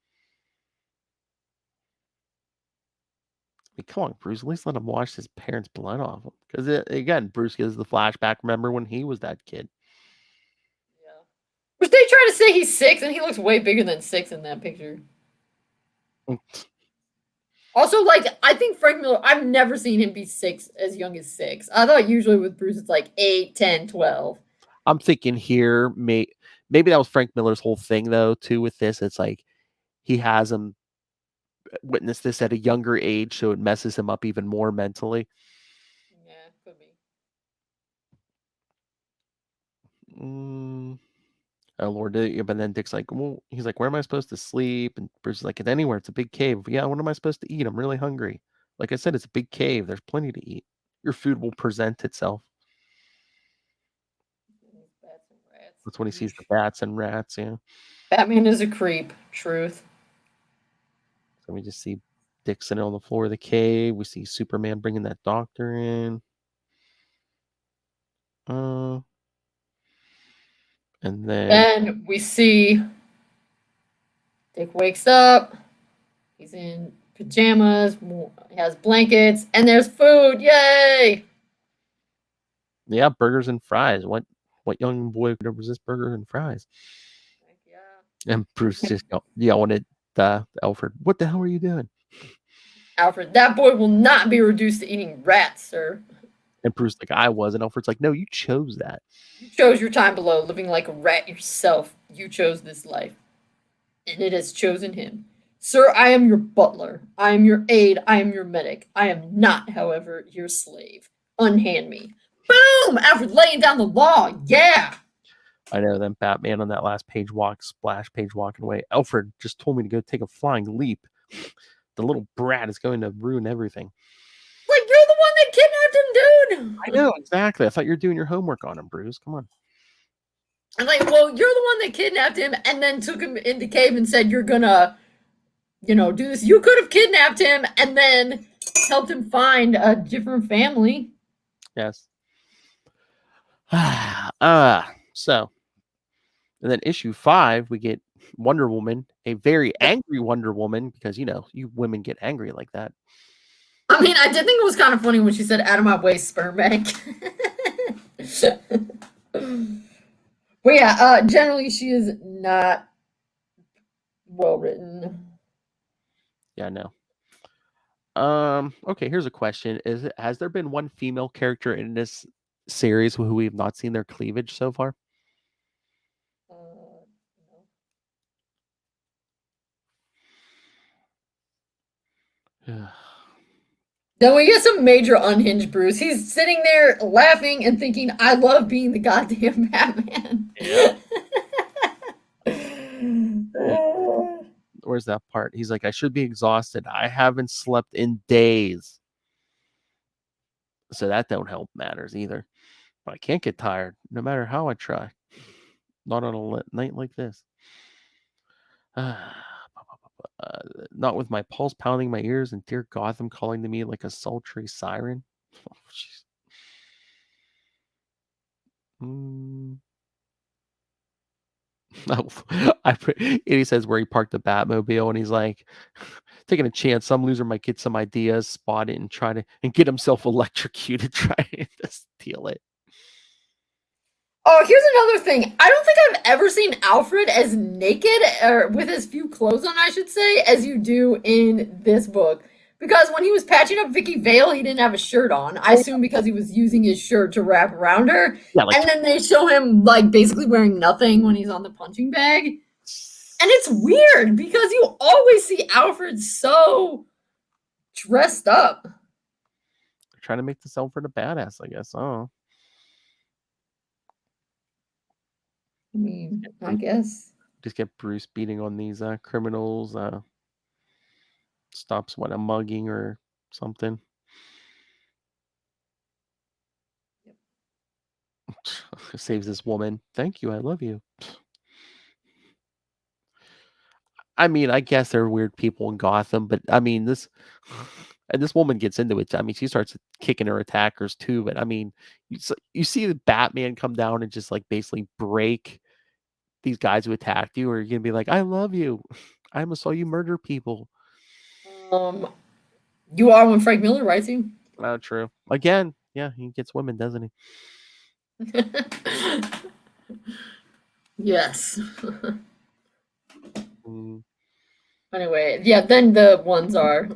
I mean, come on, Bruce. At least let him wash his parents' blood off him. Because again, Bruce gives the flashback. Remember when he was that kid? Yeah. Which they try to say he's 6, and he looks way bigger than 6 in that picture. Also, like, I think Frank Miller, I've never seen him be 6 as young as 6. I thought usually with Bruce it's like 8, 10, 12. I'm thinking here, maybe that was Frank Miller's whole thing, though, too, with this. It's like he has him witness this at a younger age, so it messes him up even more mentally. Yeah, could be. Oh, Lord. But then Dick's like, "Well," he's like, "Where am I supposed to sleep?" And Bruce is like, "It's anywhere. It's a big cave." "Yeah, what am I supposed to eat? I'm really hungry." "Like I said, it's a big cave. There's plenty to eat. Your food will present itself." Bats and rats. That's when he sees the bats and rats. Yeah. Batman is a creep. Truth. So we just see Dick sitting on the floor of the cave. We see Superman bringing that doctor in. And then we see Dick wakes up. He's in pajamas. He has blankets, and there's food. Yay! Yeah, burgers and fries. What young boy could resist burgers and fries? Yeah. And Bruce just yelling at Alfred, "What the hell are you doing?" Alfred, that boy will not be reduced to eating rats, sir. And Bruce like, "I was." And Alfred's like, "No, you chose that. You chose your time below, living like a rat yourself. You chose this life, and it has chosen him. Sir, I am your butler. I am your aide. I am your medic. I am not, however, your slave. Unhand me." Boom! Alfred laying down the law. Yeah. I know. Then Batman on that last splash page walking away. Alfred just told me to go take a flying leap. The little brat is going to ruin everything. Like, you're the one that kidnapped him, dude. I know, exactly. I thought you were doing your homework on him, Bruce. Come on. I'm like, well, you're the one that kidnapped him and then took him in the cave and said you're gonna, do this. You could have kidnapped him and then helped him find a different family. Yes. So, and then issue 5, we get Wonder Woman, a very angry Wonder Woman, because you women get angry like that. I mean, I did think it was kind of funny when she said, "Out of my way, sperm bank." But yeah, generally she is not well written. Yeah, I know. Okay, here's a question. Has there been one female character in this series who we've not seen their cleavage so far? Then we get some major unhinged Bruce. He's sitting there laughing and thinking, I love being the goddamn Batman. Yeah. Where's that part? He's like, I should be exhausted. I haven't slept in days. So that don't help matters either. But I can't get tired no matter how I try. Not on a night like this. Not with my pulse pounding my ears and dear Gotham calling to me like a sultry siren. Oh, jeez. He says where he parked the Batmobile, and he's like, taking a chance. Some loser might get some ideas, spot it, and try to get himself electrocuted, trying to steal it. Oh, here's another thing. I don't think I've ever seen Alfred as naked, or with as few clothes on, I should say, as you do in this book. Because when he was patching up Vicky Vale, he didn't have a shirt on. I assume because he was using his shirt to wrap around her. Yeah, like, and then they show him like basically wearing nothing when he's on the punching bag. And it's weird because you always see Alfred so dressed up. They're trying to make this Alfred a badass, I guess. Oh. I mean, I guess. Just get Bruce beating on these criminals. Stops a mugging or something. Saves this woman. Thank you. I love you. I mean, I guess there are weird people in Gotham, but I mean, this woman gets into it. I mean, she starts kicking her attackers too. But I mean, you see the Batman come down and just like basically break these guys who attacked you, or you're gonna be like, I love you. I almost saw you murder people. You are when Frank Miller writes you. Oh, true. Again, yeah, he gets women, doesn't he? Yes. Anyway, yeah, then the ones are.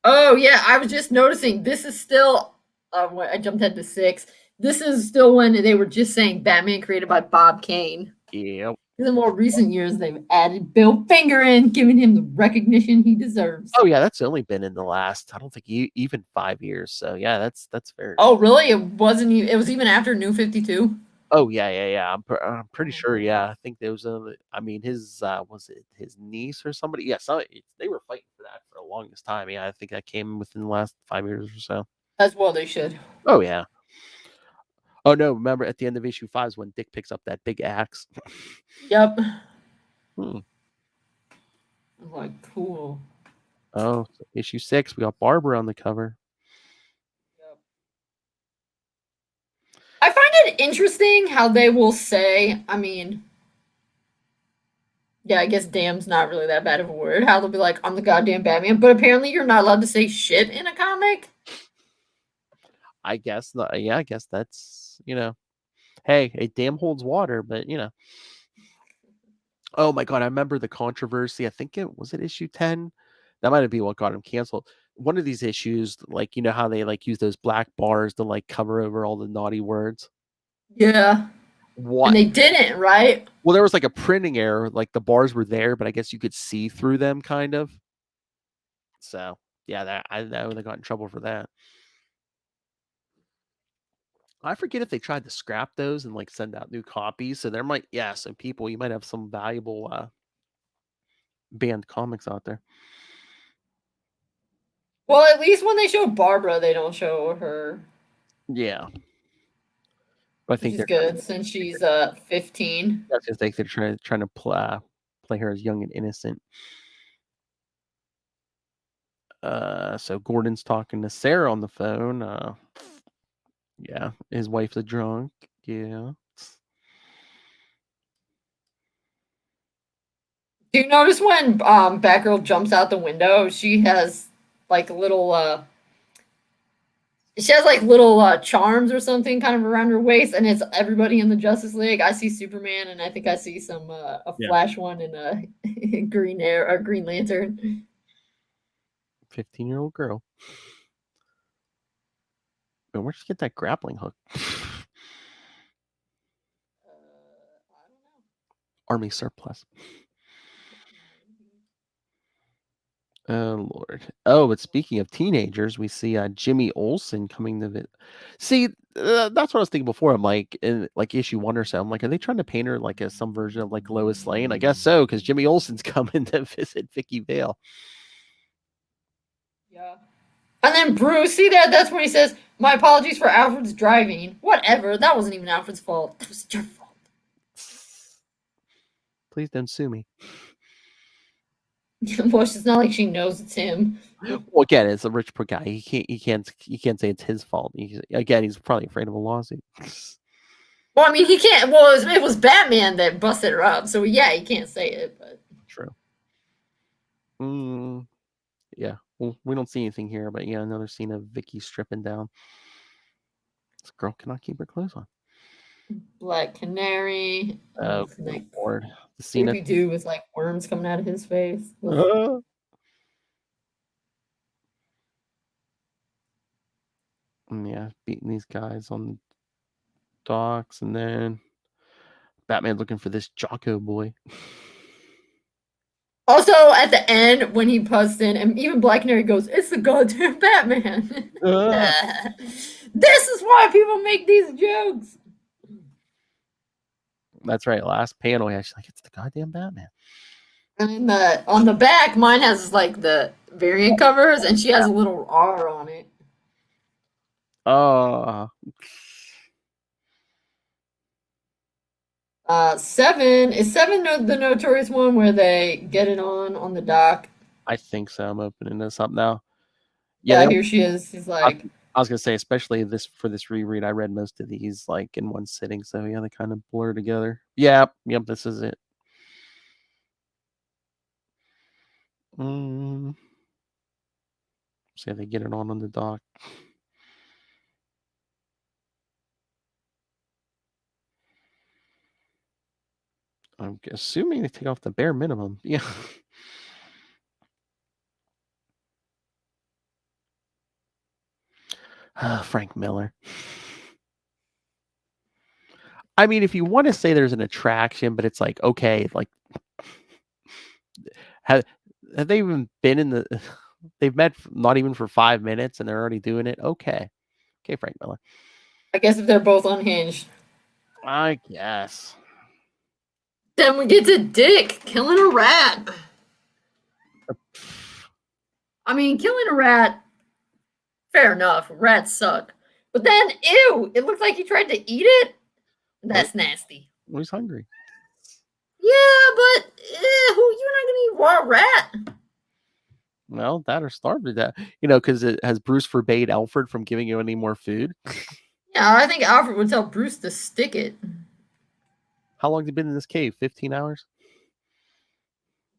Oh, yeah, I was just noticing this is still. I jumped ahead to 6. This is still when they were just saying Batman created by Bob Kane. Yep. In the more recent years, they've added Bill Finger in, giving him the recognition he deserves. Oh, yeah, that's only been in the last, I don't think, even 5 years. So, yeah, that's fair. Oh, really? It wasn't even. It was even after New 52? Oh, yeah. I'm pretty sure, yeah. I think there was I mean, his, was it his niece or somebody? Yeah, they were fighting for that for the longest time. Yeah, I think that came within the last 5 years or so. As well they should. Oh, yeah. Oh, no, remember at the end of issue 5 is when Dick picks up that big axe. Yep. I'm like, cool. Oh, so issue 6, we got Barbara on the cover. Yep. I find it interesting how they will say, I mean, yeah, I guess damn's not really that bad of a word. How they'll be like, I'm the goddamn Batman, but apparently you're not allowed to say shit in a comic. I guess, yeah, I guess that's, hey, a damn holds water, but, Oh my God, I remember the controversy. I think was it issue 10? That might have been what got him canceled. One of these issues, like, how they like use those black bars to like cover over all the naughty words. Yeah. What? And they didn't, right? Well, there was like a printing error. Like the bars were there, but I guess you could see through them kind of. So yeah, I know they got in trouble for that. I forget if they tried to scrap those and like send out new copies. So there might, some people, you might have some valuable banned comics out there. Well, at least when they show Barbara, they don't show her. Yeah. But I think Which is they're good since she's 15. That's just like they're trying to play her as young and innocent. So Gordon's talking to Sarah on the phone. Yeah, his wife's a drunk. Yeah. Do you notice when Batgirl jumps out the window, she has like little charms or something kind of around her waist, and it's everybody in the Justice League. I see Superman, and I think I see some a Yeah. Flash one and a Green Lantern. 15-year-old girl. But where'd she get that grappling hook? I don't know. Army surplus. Oh Lord. Oh, but speaking of teenagers, we see Jimmy Olsen coming to see. That's what I was thinking before. I'm like, in like issue 1 or so. I'm like, are they trying to paint her like as some version of like Lois Lane? I guess so, because Jimmy Olsen's coming to visit Vicky Vale. Yeah. And then Bruce, see that's when he says, "My apologies for Alfred's driving." Whatever, that wasn't even Alfred's fault. That was your fault. Please don't sue me. Well, it's not like she knows it's him. Well, again, it's a rich poor guy. He can't say it's his fault. He's probably afraid of a lawsuit. Well, I mean, he can't. Well, it was Batman that busted her up, so yeah, he can't say it. But True. Yeah. Well, we don't see anything here, but yeah, another scene of Vicky stripping down. This girl cannot keep her clothes on. Black Canary. Oh, Like, Lord. The scene Scooby Doo with like worms coming out of his face. Yeah, beating these guys on the docks, and then Batman looking for this Jocko boy. Also, at the end, when he busts in, and even Black Canary goes, "It's the goddamn Batman." This is why people make these jokes. That's right. Last panel, yeah, she's like, "It's the goddamn Batman." And on the back, mine has like the variant covers, and she has a little R on it. Oh. 7 is 7 the notorious one where they get it on the dock. I think so. I'm opening this up now. Yeah, here she is. She's like, I was gonna say, especially for this reread, I read most of these like in one sitting, so yeah, they kind of blur together. Yep, this is it. So they get it on the dock. I'm assuming they take off the bare minimum. Yeah. Frank Miller. I mean, if you want to say there's an attraction, but it's like, okay, like, have they even been in the? They've met not even for 5 minutes, and they're already doing it. Okay, Frank Miller. I guess if they're both unhinged. I guess. Then we get to Dick killing a rat. I mean, killing a rat, fair enough. Rats suck. But then, ew, it looks like he tried to eat it. That's nasty. Well, he's hungry. Yeah, but you're not going to eat raw rat. Well, that or starve to death. Because it has Bruce forbade Alfred from giving you any more food. Yeah, I think Alfred would tell Bruce to stick it. How long have you been in this cave? 15 hours?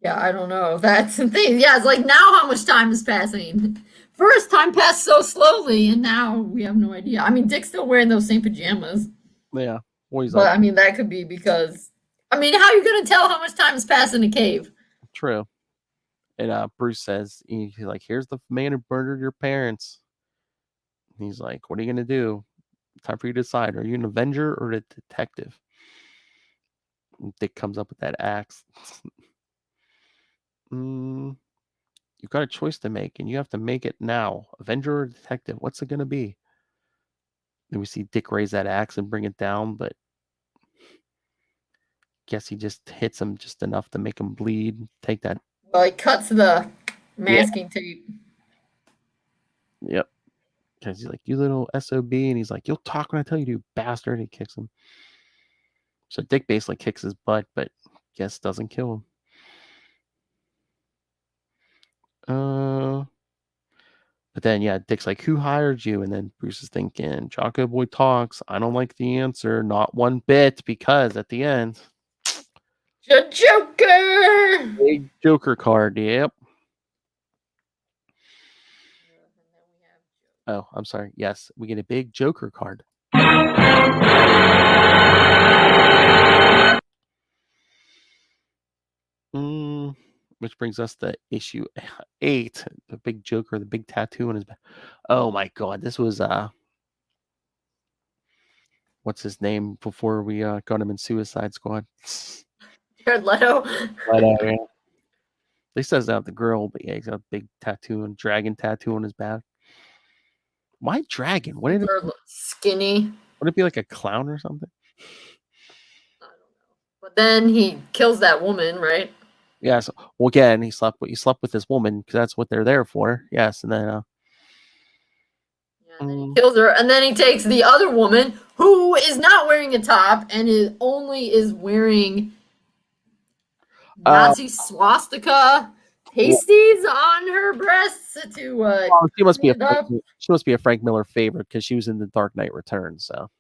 Yeah, I don't know. That's the thing. Yeah, it's like now how much time is passing? First, time passed so slowly, and now we have no idea. I mean, Dick's still wearing those same pajamas. Yeah. But, I mean, that could be because... I mean, how are you going to tell how much time has passed in a cave? True. And Bruce says, he's like, here's the man who murdered your parents. And he's like, what are you going to do? Time for you to decide. Are you an Avenger or a detective? And Dick comes up with that axe. You've got a choice to make, and you have to make it now. Avenger or detective? What's it going to be? Then we see Dick raise that axe and bring it down, but guess he just hits him just enough to make him bleed. Take that. Well, he cuts the masking tape. Yep. Because he's like, you little SOB. And he's like, you'll talk when I tell you to, bastard. And he kicks him. So Dick basically kicks his butt, but guess doesn't kill him. But then, yeah, Dick's like, who hired you? And then Bruce is thinking, Jocko Boy talks. I don't like the answer. Not one bit, because at the end, The Joker! big Joker card. Yep. Oh, I'm sorry. Yes, we get a big Joker card. Which brings us to issue 8. The big Joker, the big tattoo on his back. Oh my God, this was what's his name before we got him in Suicide Squad? Jared Leto. Leto, yeah. At least that's not the girl, but yeah, he's got a big tattoo and dragon tattoo on his back. Why dragon? Wouldn't Skinny. it be like a clown or something? I don't know. But then he kills that woman, right? Yes. Well, again, he slept with this woman because that's what they're there for. Yes, and then and then he kills her, and then he takes the other woman who is not wearing a top and is wearing Nazi swastika pasties on her breasts to she must be a Frank Miller favorite because she was in The Dark Knight Returns. So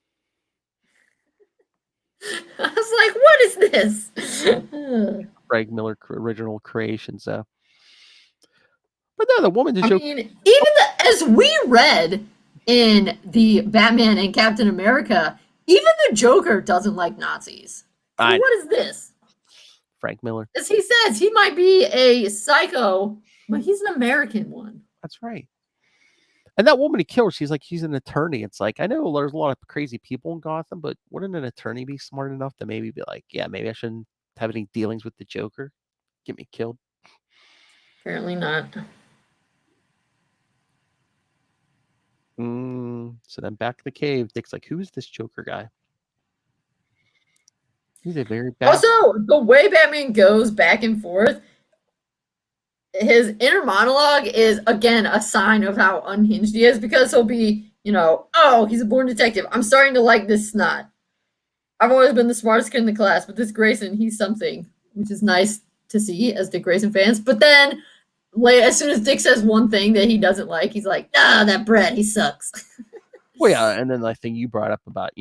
I was like, what is this? Frank Miller original creation. So, but no, the woman just. I mean, as we read in the Batman and Captain America, even the Joker doesn't like Nazis. So what is this? Frank Miller. As he says, he might be a psycho, but he's an American one. That's right. And that woman he killed, she's an attorney. It's like, I know there's a lot of crazy people in Gotham, but wouldn't an attorney be smart enough to maybe be like, yeah, maybe I shouldn't have any dealings with the Joker? Get me killed? Apparently not. So then back to the cave, Dick's like, who's this Joker guy? He's a very bad. Also, the way Batman goes back and forth, his inner monologue is, again, a sign of how unhinged he is, because he'll be, oh, he's a born detective. I'm starting to like this snot. I've always been the smartest kid in the class, but this Grayson, he's something, which is nice to see as Dick Grayson fans. But then, as soon as Dick says one thing that he doesn't like, he's like, that Brett, he sucks. Well, yeah, and then I think you brought up about,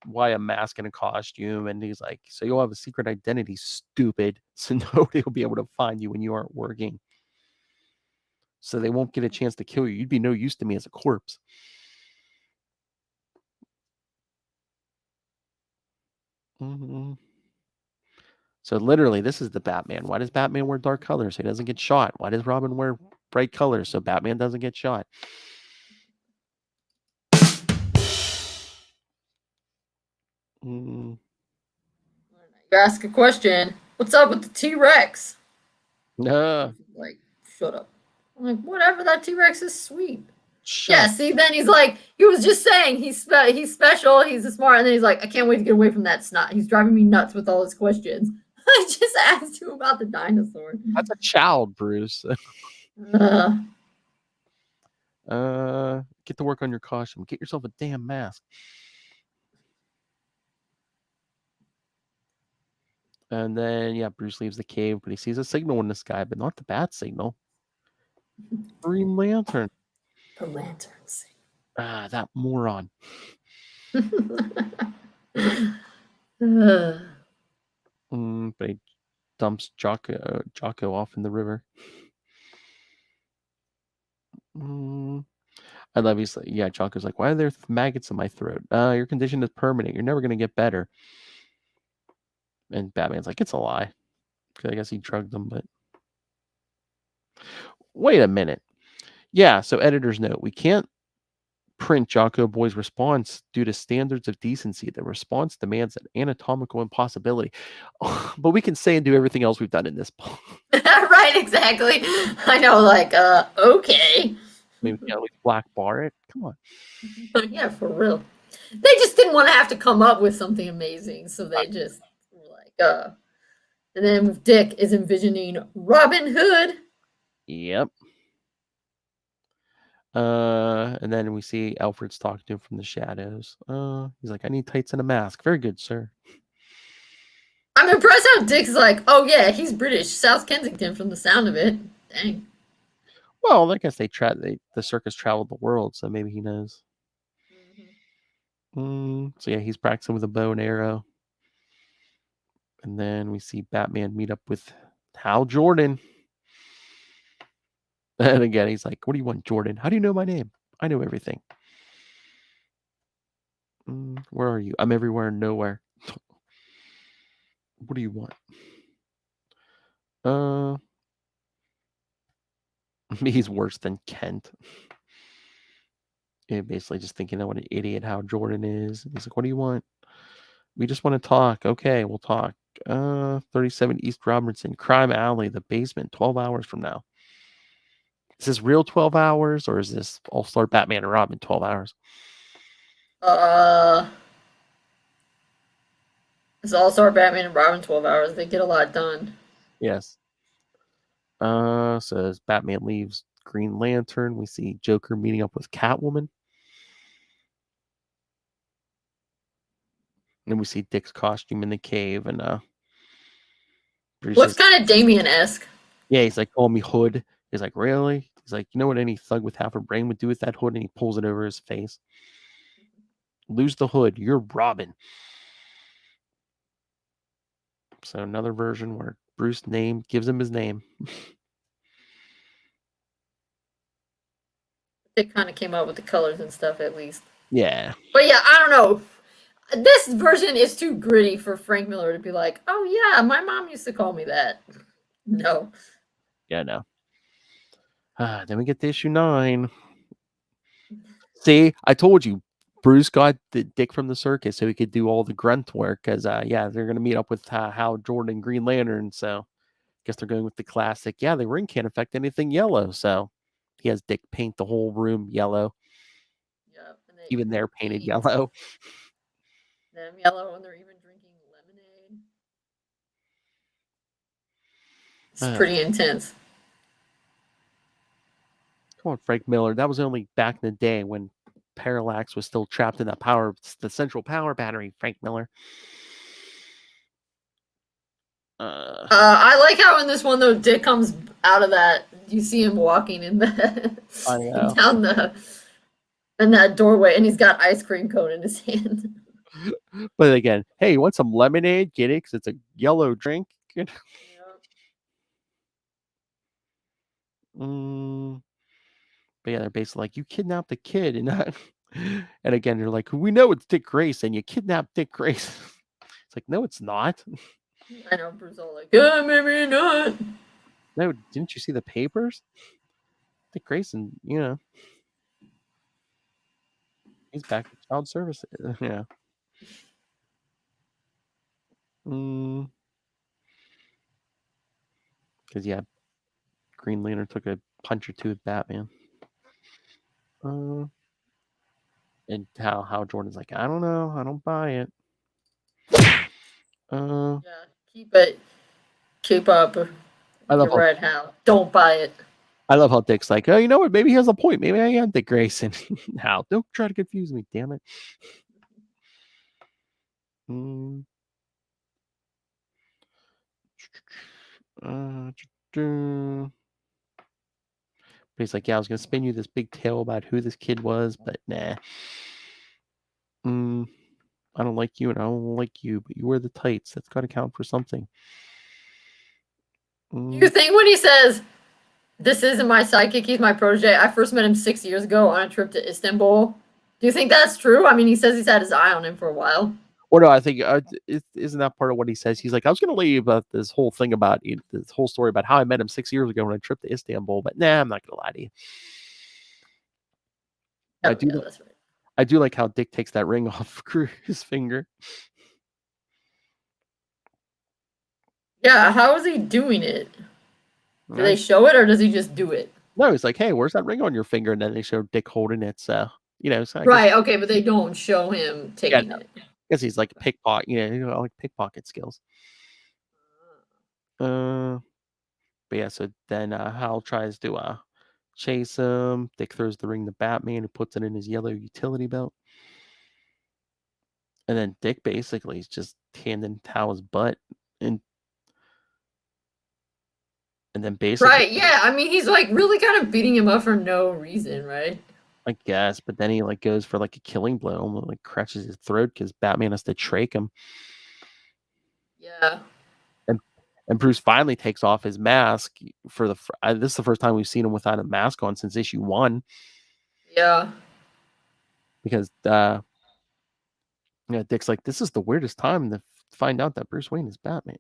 why a mask and a costume, and he's like, so you'll have a secret identity, stupid, so nobody will be able to find you when you aren't working, so they won't get a chance to kill you. You'd be no use to me as a corpse. So literally, this is the Batman. Why does Batman wear dark colors so he doesn't get shot? Why does Robin wear bright colors so Batman doesn't get shot? You ask a question. What's up with the T-Rex? Like, shut up. I'm like, whatever. That T-Rex is sweet. Yeah. See, then he's like, he was just saying he's special. He's smart, and then he's like, I can't wait to get away from that snot. He's driving me nuts with all his questions. I just asked you about the dinosaur. That's a child, Bruce. Get to work on your costume. Get yourself a damn mask. And then, yeah, Bruce leaves the cave, but he sees a signal in the sky, but not the bat signal. Green Lantern. The lantern signal. That moron. But he dumps Jocko off in the river. I love he's like, yeah, Jocko's like, why are there maggots in my throat? Your condition is permanent. You're never going to get better. And Batman's like, it's a lie. I guess he drugged them, but... Wait a minute. Yeah, so editor's note. We can't print Jocko Boy's response due to standards of decency. The response demands an anatomical impossibility. But we can say and do everything else we've done in this book. Right, exactly. I know, like, okay. Maybe at least black bar it. Come on. Yeah, for real. They just didn't want to have to come up with something amazing, so they just were like, And then Dick is envisioning Robin Hood. Yep. And then we see Alfred's talking to him from the shadows. He's like, I need tights and a mask. Very good, sir. I'm impressed how Dick's like, oh yeah, he's British, South Kensington from the sound of it. Dang. Well, I guess the circus traveled the world, so maybe he knows. So yeah, he's practicing with a bow and arrow. And then we see Batman meet up with Hal Jordan. And again, he's like, what do you want, Jordan? How do you know my name? I know everything. Where are you? I'm everywhere and nowhere. What do you want? He's worse than Kent. Yeah, basically just thinking that what an idiot Hal Jordan is. He's like, what do you want? We just want to talk. Okay, we'll talk. 37 East Robinson, Crime Alley, the basement, 12 hours from now. Is this real 12 hours or is this All-Star Batman and Robin 12 hours? It's All-Star Batman and Robin 12 hours. They get a lot done. Yes. So as Batman leaves Green Lantern, we see Joker meeting up with Catwoman. And then we see Dick's costume in the cave and Looks kind of Damien-esque. Yeah, he's like, call me Hood. He's like, really? He's like, you know what any thug with half a brain would do with that hood? And he pulls it over his face. Lose the hood. You're Robin. So another version where Bruce gives him his name. They kind of came out with the colors and stuff at least. Yeah. But yeah, I don't know. This version is too gritty for Frank Miller to be like, oh yeah, my mom used to call me that. No. Yeah, no. Then we get to issue 9. See, I told you, Bruce got the Dick from the circus so he could do all the grunt work. Because, yeah, they're going to meet up with Hal Jordan, Green Lantern. So I guess they're going with the classic. Yeah, the ring can't affect anything yellow. So he has Dick paint the whole room yellow. Yep. Even they're painted yellow. Them yellow, and they're even drinking lemonade. It's pretty intense. Come on, Frank Miller. That was only back in the day when Parallax was still trapped in the central power battery, Frank Miller. I like how in this one, though, Dick comes out of that. You see him walking in down in that doorway, and he's got ice cream cone in his hand. But again, hey, you want some lemonade? Get it? Because it's a yellow drink. But yeah, they're basically like, you kidnapped the kid. And again, you're like, we know it's Dick Grayson. You kidnapped Dick Grayson. It's like, no, it's not. I know, Bruce all like, yeah, maybe not. No, didn't you see the papers? Dick Grayson, he's back to child services. Yeah. Because, yeah, Green Lantern took a punch or two with Batman. And how Jordan's like, I don't know. I don't buy it. Yeah, keep up. I love You're right, Hal. Don't buy it. I love how Dick's like, oh, you know what? Maybe he has a point. Maybe I am Dick Grayson. Hal, don't try to confuse me, damn it. But he's like, yeah, I was going to spin you this big tale about who this kid was, but nah. I don't like you and I don't like you, but you wear the tights. That's got to count for something. You think when he says, this isn't my sidekick, he's my protege, I first met him 6 years ago on a trip to Istanbul. Do you think that's true? I mean, he says he's had his eye on him for a while. Or no, I think isn't that part of what he says? He's like, I was going to leave about this whole thing about this whole story about how I met him 6 years ago on a trip to Istanbul, but nah, I'm not going to lie to you. That's right. I do like how Dick takes that ring off his finger. Yeah, how is he doing it? Do they show it or does he just do it? No, he's like, hey, where's that ring on your finger? And then they show Dick holding it. So, so I Right, okay, but they don't show him taking it. guess he's like a pickpocket, like pickpocket skills. But yeah, so then Hal tries to chase him. Dick throws the ring to Batman, who puts it in his yellow utility belt. And then Dick basically is just handing Hal's butt. And then basically... Right, yeah, I mean, he's like really kind of beating him up for no reason, right? I guess, but then he like goes for like a killing blow and like crushes his throat because Batman has to trach him. Yeah. And Bruce finally takes off his mask for this is the first time we've seen him without a mask on since issue 1. Yeah. Because Dick's like, this is the weirdest time to find out that Bruce Wayne is Batman.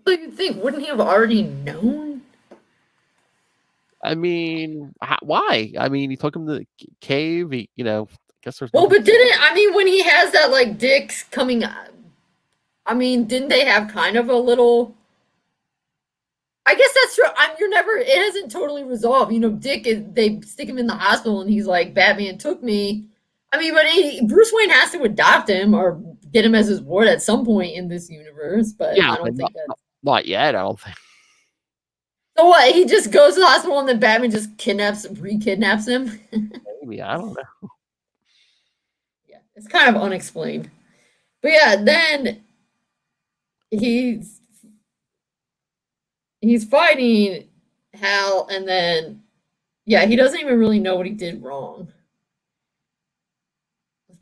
But you'd think, wouldn't he have already known? I mean, why? I mean, he took him to the cave. I guess there's... Well, but when he has that, like, Dick's coming... I mean, didn't they have kind of a little... I guess that's true. It hasn't totally resolved. Dick, they stick him in the hospital and he's like, Batman took me. I mean, but Bruce Wayne has to adopt him or get him as his ward at some point in this universe, but yeah, I don't think not yet, I don't think. So what, he just goes to the hospital and then Batman just re-kidnaps him? Maybe, I don't know. Yeah, it's kind of unexplained. But yeah, then he's fighting Hal, and then, yeah, he doesn't even really know what he did wrong.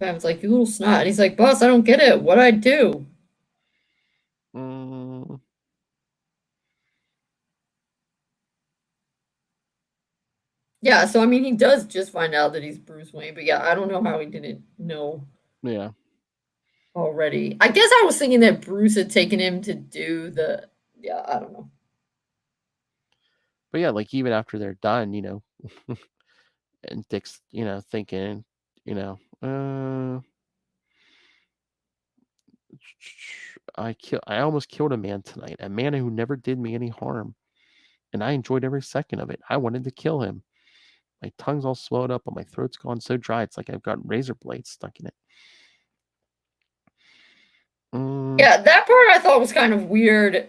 Batman's like, you little snot. And he's like, boss, I don't get it. What'd I do? Yeah, so, I mean, he does just find out that he's Bruce Wayne, but yeah, I don't know how he didn't know. Yeah. Already. I guess I was thinking that Bruce had taken him to do yeah, I don't know. But yeah, like even after they're done, and Dick's, thinking, I almost killed a man tonight, a man who never did me any harm, and I enjoyed every second of it. I wanted to kill him. My tongue's all swelled up and my throat's gone so dry it's like I've got razor blades stuck in it. Yeah, that part I thought was kind of weird.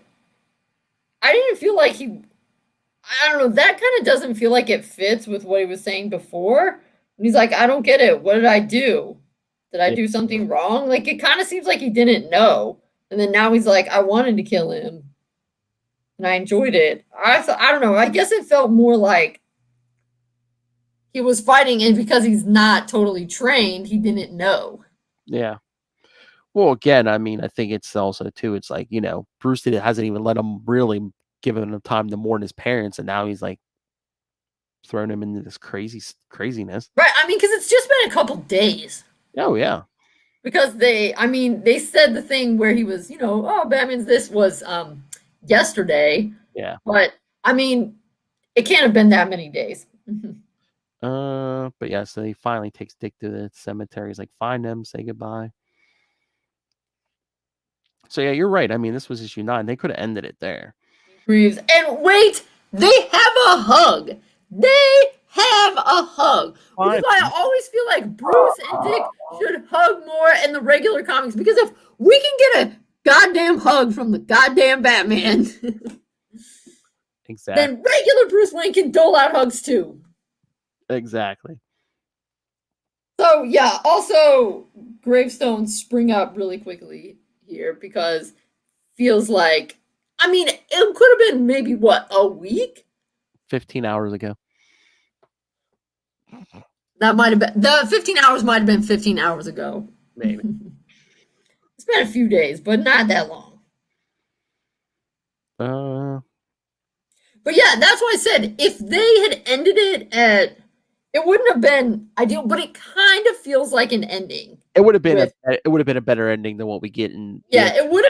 I didn't feel like I don't know, that kind of doesn't feel like it fits with what he was saying before. And he's like, I don't get it. What did I do? Did I do something wrong? Like, it kind of seems like he didn't know. And then now he's like, I wanted to kill him. And I enjoyed it. I don't know. I guess it felt more like he was fighting, and because he's not totally trained, he didn't know. Yeah. Well, again, I mean, I think it's also, too, it's like, Bruce hasn't even let him really given him time to mourn his parents, and now he's like throwing him into this craziness. Right. I mean, because it's just been a couple days. Oh, yeah. Because they said the thing where he was, Batman's this was yesterday. Yeah. But, I mean, it can't have been that many days. But yeah, so he finally takes Dick to the cemetery. He's like, find them, say goodbye. So yeah, you're right. I mean, this was issue 9. They could have ended it there. And wait, they have a hug. They have a hug. Which is why I always feel like Bruce and Dick should hug more in the regular comics. Because if we can get a goddamn hug from the goddamn Batman, exactly, then regular Bruce Wayne can dole out hugs too. Exactly. So yeah, also gravestones spring up really quickly here because feels like, I mean, it could have been maybe a week? 15 hours ago. That might have been, the 15 hours might have been 15 hours ago. Maybe. It's been a few days, but not that long. But yeah, that's why I said if they had ended it it wouldn't have been ideal, but it kind of feels like an ending. It would have been a better ending than what we get in. Yeah, it would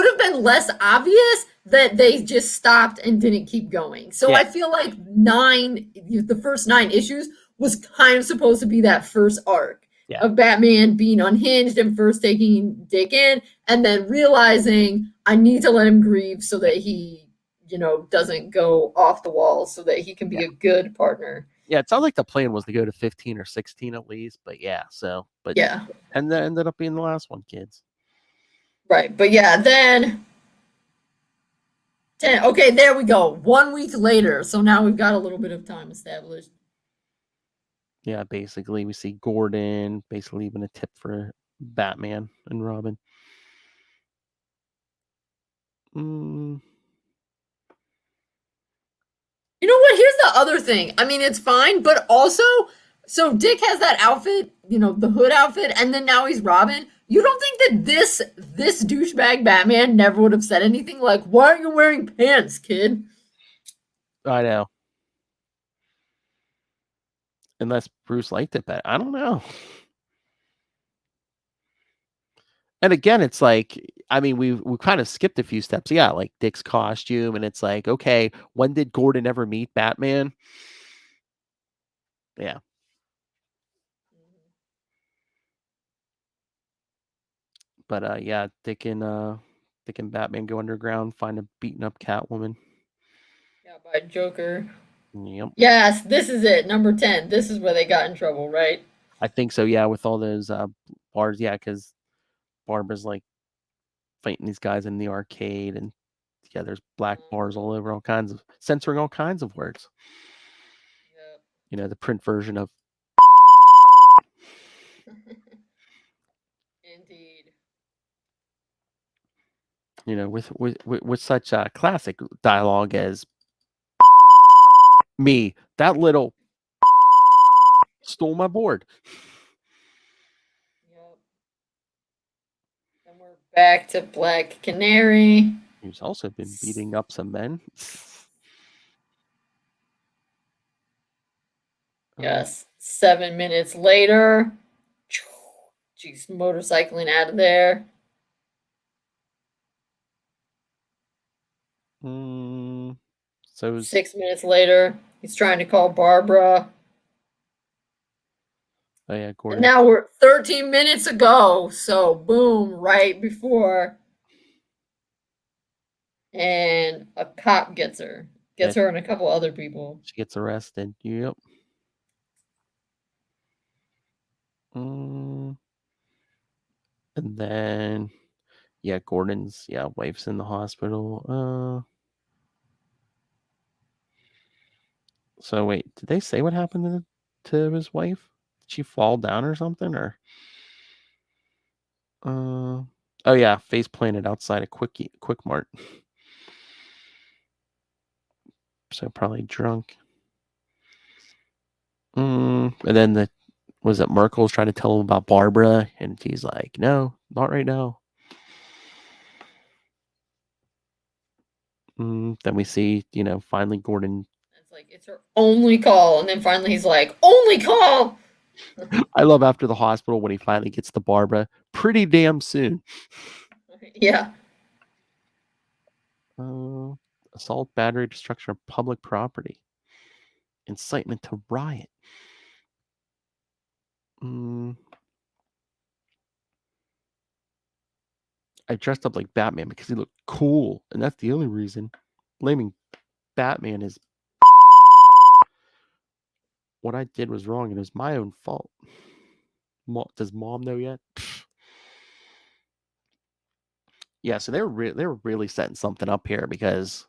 have been less obvious that they just stopped and didn't keep going. So yeah. I feel like the first 9 issues was kind of supposed to be that first arc of Batman being unhinged and first taking Dick in and then realizing I need to let him grieve so that he doesn't go off the walls so that he can be a good partner. Yeah, it sounds like the plan was to go to 15 or 16 at least, but yeah, Yeah. And that ended up being the last one, kids. Right. But yeah, then 10. Okay, there we go. 1 week later. So now we've got a little bit of time established. Yeah, basically, we see Gordon basically leaving a tip for Batman and Robin. You know what? Here's the other thing. I mean, it's fine, but also, so Dick has that outfit, the hood outfit, and then now he's Robin. You don't think that this douchebag Batman never would have said anything like, "Why are you wearing pants, kid?" I know. Unless Bruce liked it better. I don't know. And again, it's like, I mean, we kind of skipped a few steps. Yeah, like Dick's costume, and it's like, okay, when did Gordon ever meet Batman? Yeah. But yeah, Dick and Batman go underground, find a beaten up Catwoman. Yeah, by Joker. Yep. Yes, this is it. Number 10. This is where they got in trouble, right? I think so, yeah, with all those bars, yeah, because Barbara's like fighting these guys in the arcade, and yeah, there's black bars all over, censoring all kinds of words. Yep. The print version of Indeed. with such classic dialogue as me, that little stole my board. Yep. Then we're back to Black Canary. He's also been beating up some men. Yes. 7 minutes later. She's motorcycling out of there. So 6 minutes later, he's trying to call Barbara. Oh yeah, Gordon. And now we're 13 minutes ago. So boom, right before. And a cop gets her. Gets her and a couple other people. She gets arrested. Yep. And then, yeah, Gordon's wife's in the hospital. So wait, did they say what happened to his wife? Did she fall down or something? Or oh yeah, face planted outside a Quick Mart. So probably drunk. And then was it Merkel's trying to tell him about Barbara, and he's like, no, not right now. Then we see, finally Gordon. It's like, it's her only call. And then finally he's like, only call. I love after the hospital when he finally gets to Barbara pretty damn soon. Yeah. Assault, battery, destruction of public property. Incitement to riot. I dressed up like Batman because he looked cool, and that's the only reason. Blaming Batman is what I did was wrong, and it was my own fault. Does Mom know yet? Yeah, so they were really setting something up here, because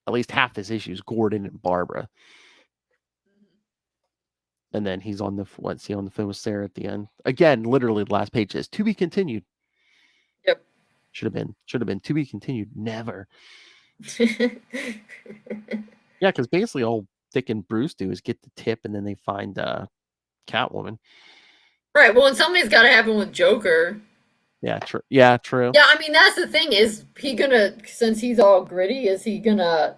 at least half this issue is Gordon and Barbara. And then he's on the phone with Sarah at the end. Again, literally the last page is to be continued. Yep. Should have been to be continued. Never. Yeah, because basically all Dick and Bruce do is get the tip, and then they find Catwoman. Right. Well, and something's got to happen with Joker. Yeah, true. Yeah, true. Yeah, I mean, that's the thing. Is he gonna, since he's all gritty, was he gonna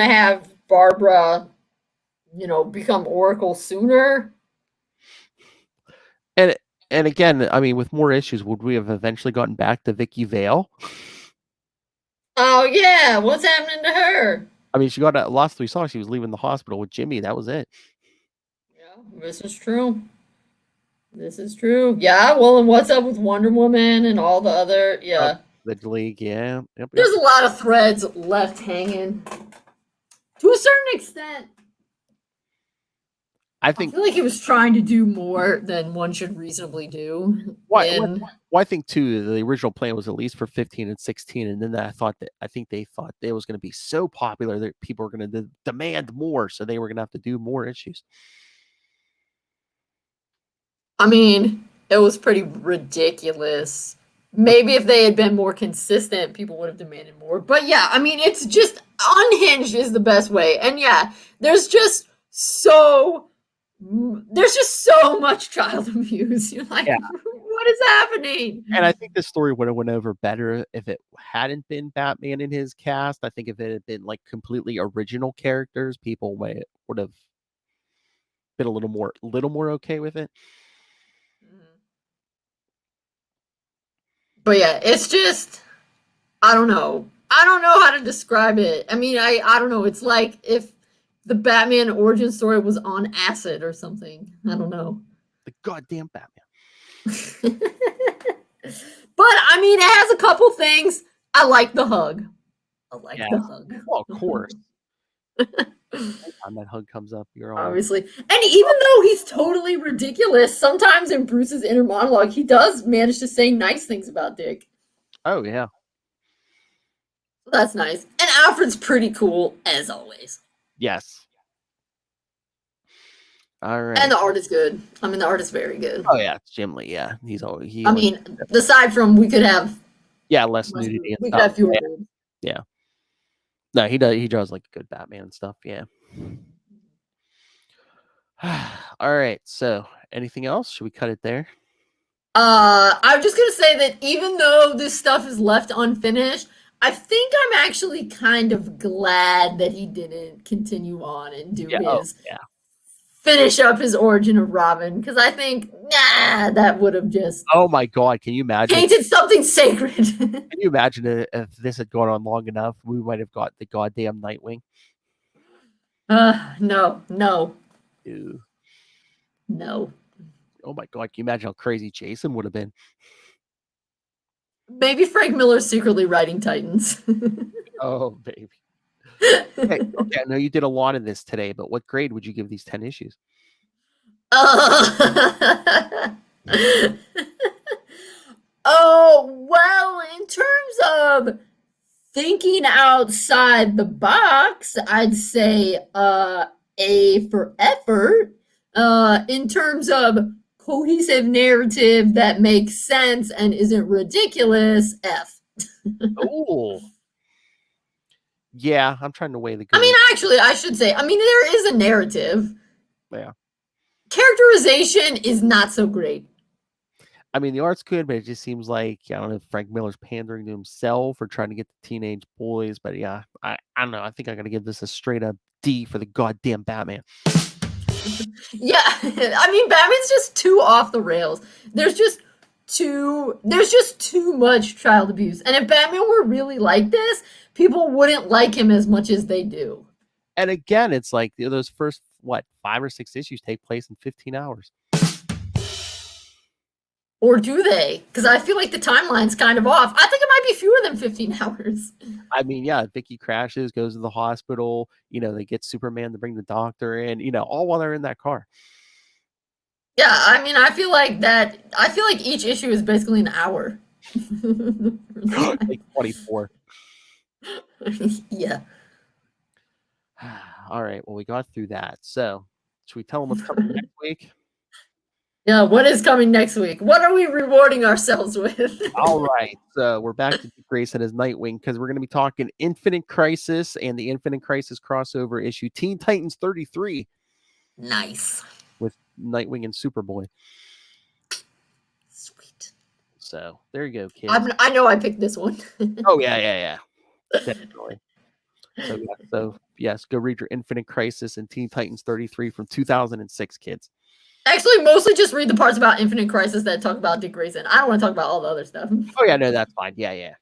have Barbara, become Oracle sooner? And again, I mean, with more issues, would we have eventually gotten back to Vicky Vale? Oh yeah, what's happening to her? I mean, she got last we saw, she was leaving the hospital with Jimmy. That was it. Yeah, this is true. Yeah, well, and what's up with Wonder Woman and all the other? Yeah. The league, yeah. Yep. There's a lot of threads left hanging. To a certain extent, I I think feel like he was trying to do more than one should reasonably do. well, I think too the original plan was at least for 15 and 16, and then I think they thought it was going to be so popular that people were going to demand more, so they were going to have to do more issues. I mean, it was pretty ridiculous. Maybe if they had been more consistent, people would have demanded more. But yeah, I mean, it's just unhinged is the best way. And yeah, there's just so much child abuse. You're like, what is happening? And I think this story would have went over better if it hadn't been Batman in his cast. I think if it had been like completely original characters, people would have been a little more okay with it. But yeah, it's just, I don't know. I don't know how to describe it. I mean, I don't know. It's like if the Batman origin story was on acid or something. I don't know. The goddamn Batman. But I mean, it has a couple things. I like the hug. The hug. Well, of course. Anytime that hug comes up, you're all obviously. And even though he's totally ridiculous, sometimes in Bruce's inner monologue, he does manage to say nice things about Dick. Oh yeah. That's nice. And Alfred's pretty cool, as always. Yes. All right. And the art is good. I mean, the art is very good. Oh yeah, it's Jim Lee. Yeah, he's always. I mean, aside from we could have. Yeah, less nudity. We could have fewer. Yeah. No, he does. He draws like good Batman and stuff. Yeah. All right. So, anything else? Should we cut it there? I'm just gonna say that even though this stuff is left unfinished, I think I'm actually kind of glad that he didn't continue on and do finish up his origin of Robin, because I think that would have just oh my god, can you imagine tainted something sacred. Can you imagine if this had gone on long enough, we might have got the goddamn Nightwing? No. Ew. No. Oh my god, can you imagine how crazy Jason would have been? Maybe Frank Miller's secretly writing Titans. Oh baby. Okay, I know you did a lot of this today, but what grade would you give these 10 issues? Oh, well, in terms of thinking outside the box, I'd say A for effort. In terms of cohesive narrative that makes sense and isn't ridiculous, F. Oh. Yeah, I'm trying to weigh the good. I mean, actually, I should say, there is a narrative. Yeah. Characterization is not so great. I mean, the art's good, but it just seems like, I don't know if Frank Miller's pandering to himself or trying to get the teenage boys. But yeah, I don't know. I think I'm going to give this a straight up D for the goddamn Batman. Yeah, I mean, Batman's just too off the rails. There's just too much child abuse. And if Batman were really like this, people wouldn't like him as much as they do. And again, it's like those first, 5 or 6 issues take place in 15 hours. Or do they? Because I feel like the timeline's kind of off. I think it might be fewer than 15 hours. I mean, yeah, Vicky crashes, goes to the hospital. They get Superman to bring the doctor in, all while they're in that car. Yeah, I mean, I feel like each issue is basically an hour. Like 24. Yeah. All right. Well, we got through that. So, should we tell them what's coming next week? Yeah, what is coming next week? What are we rewarding ourselves with? All right. So, we're back to Dick Grayson as Nightwing because we're going to be talking Infinite Crisis and the Infinite Crisis crossover issue Teen Titans 33. Nice. With Nightwing and Superboy. Sweet. So, there you go, kids. I know I picked this one. Oh, yeah. Definitely. So, yes, go read your Infinite Crisis and Teen Titans 33 from 2006, kids. Actually, mostly just read the parts about Infinite Crisis that talk about Dick Grayson. I don't want to talk about all the other stuff. Oh, yeah, no, that's fine. Yeah,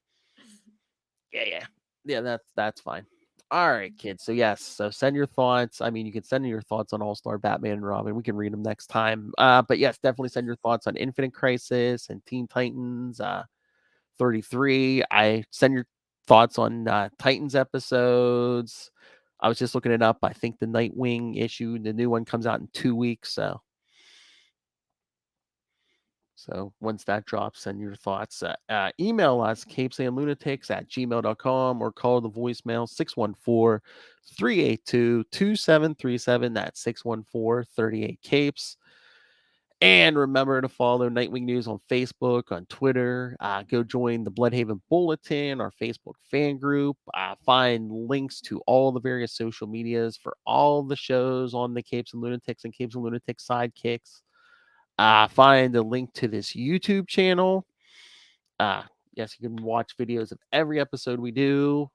that's fine. All right, kids. So, yes, so send your thoughts. I mean, you can send in your thoughts on All-Star Batman and Robin. We can read them next time. But, yes, definitely send your thoughts on Infinite Crisis and Teen Titans 33. I send your thoughts on Titans episodes. I was just looking it up. I think the Nightwing issue, the new one, comes out in 2 weeks. So once that drops, send your thoughts. Email us, capesandlunatics@gmail.com, or call the voicemail 614-382-2737. That's 614-38-CAPES. And remember to follow Nightwing News on Facebook, on Twitter. Go join the Bloodhaven Bulletin, our Facebook fan group. Find links to all the various social medias for all the shows on the Capes and Lunatics and Capes and Lunatics Sidekicks. Find a link to this YouTube channel. Yes, you can watch videos of every episode we do.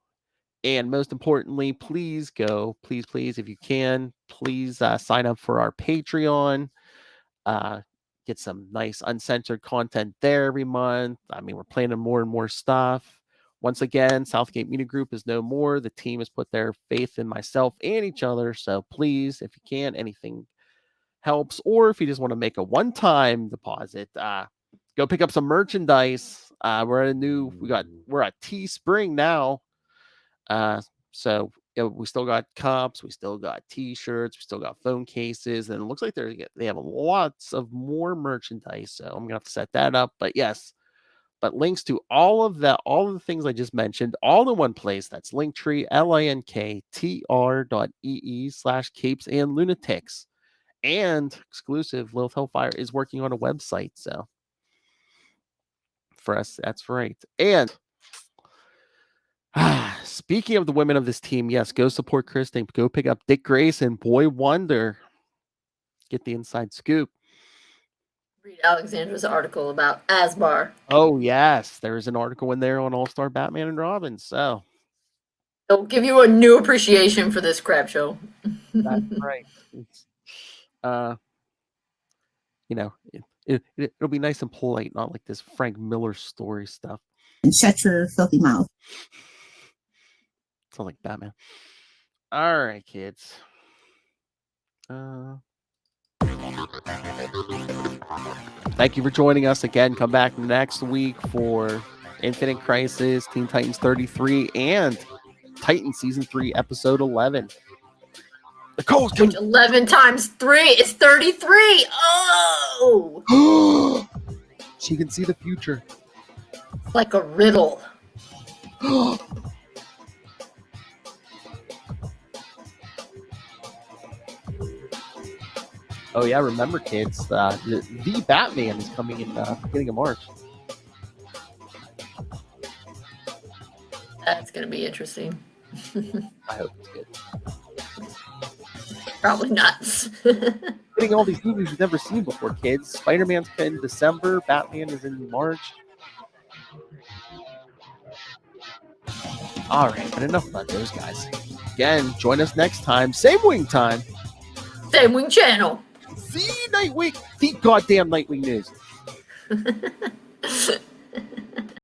And most importantly, please, if you can, please sign up for our Patreon. Get some nice uncensored content there every month. I mean, we're planning more and more stuff. Once again, Southgate Media Group is no more. The team has put their faith in myself and each other. So please, if you can, anything helps. Or if you just want to make a one-time deposit, go pick up some merchandise. We're at Teespring now. So we still got cups, we still got t-shirts, we still got phone cases, and it looks like they have lots of more merchandise. So I'm gonna have to set that up. But but links to all of the things I just mentioned, all in one place. That's Linktree, linktr.ee/capesandlunatics. And exclusive, Lilith Hellfire is working on a website. So for us, that's right. And speaking of the women of this team, yes, go support Kristen. Go pick up Dick Grayson, Boy Wonder. Get the inside scoop. Read Alexandra's article about Asbar. Oh, yes. There's an article in there on All-Star Batman and Robin. So it'll give you a new appreciation for this crap show. That's right. It's, it'll be nice and polite, not like this Frank Miller story stuff. And shut your filthy mouth. Sounds like Batman. All right, kids. Thank you for joining us again. Come back next week for Infinite Crisis, Teen Titans 33, and Titans Season 3, Episode 11. Which 11 times 3 is 33. Oh! She can see the future. Like a riddle. Oh, yeah, remember, kids, the Batman is coming in beginning of March. That's going to be interesting. I hope it's good. Probably not. Getting all these movies you've never seen before, kids. Spider-Man's in December. Batman is in March. All right, but enough about those guys. Again, join us next time. Same wing time. Same wing channel. See Nightwing. The goddamn Nightwing news.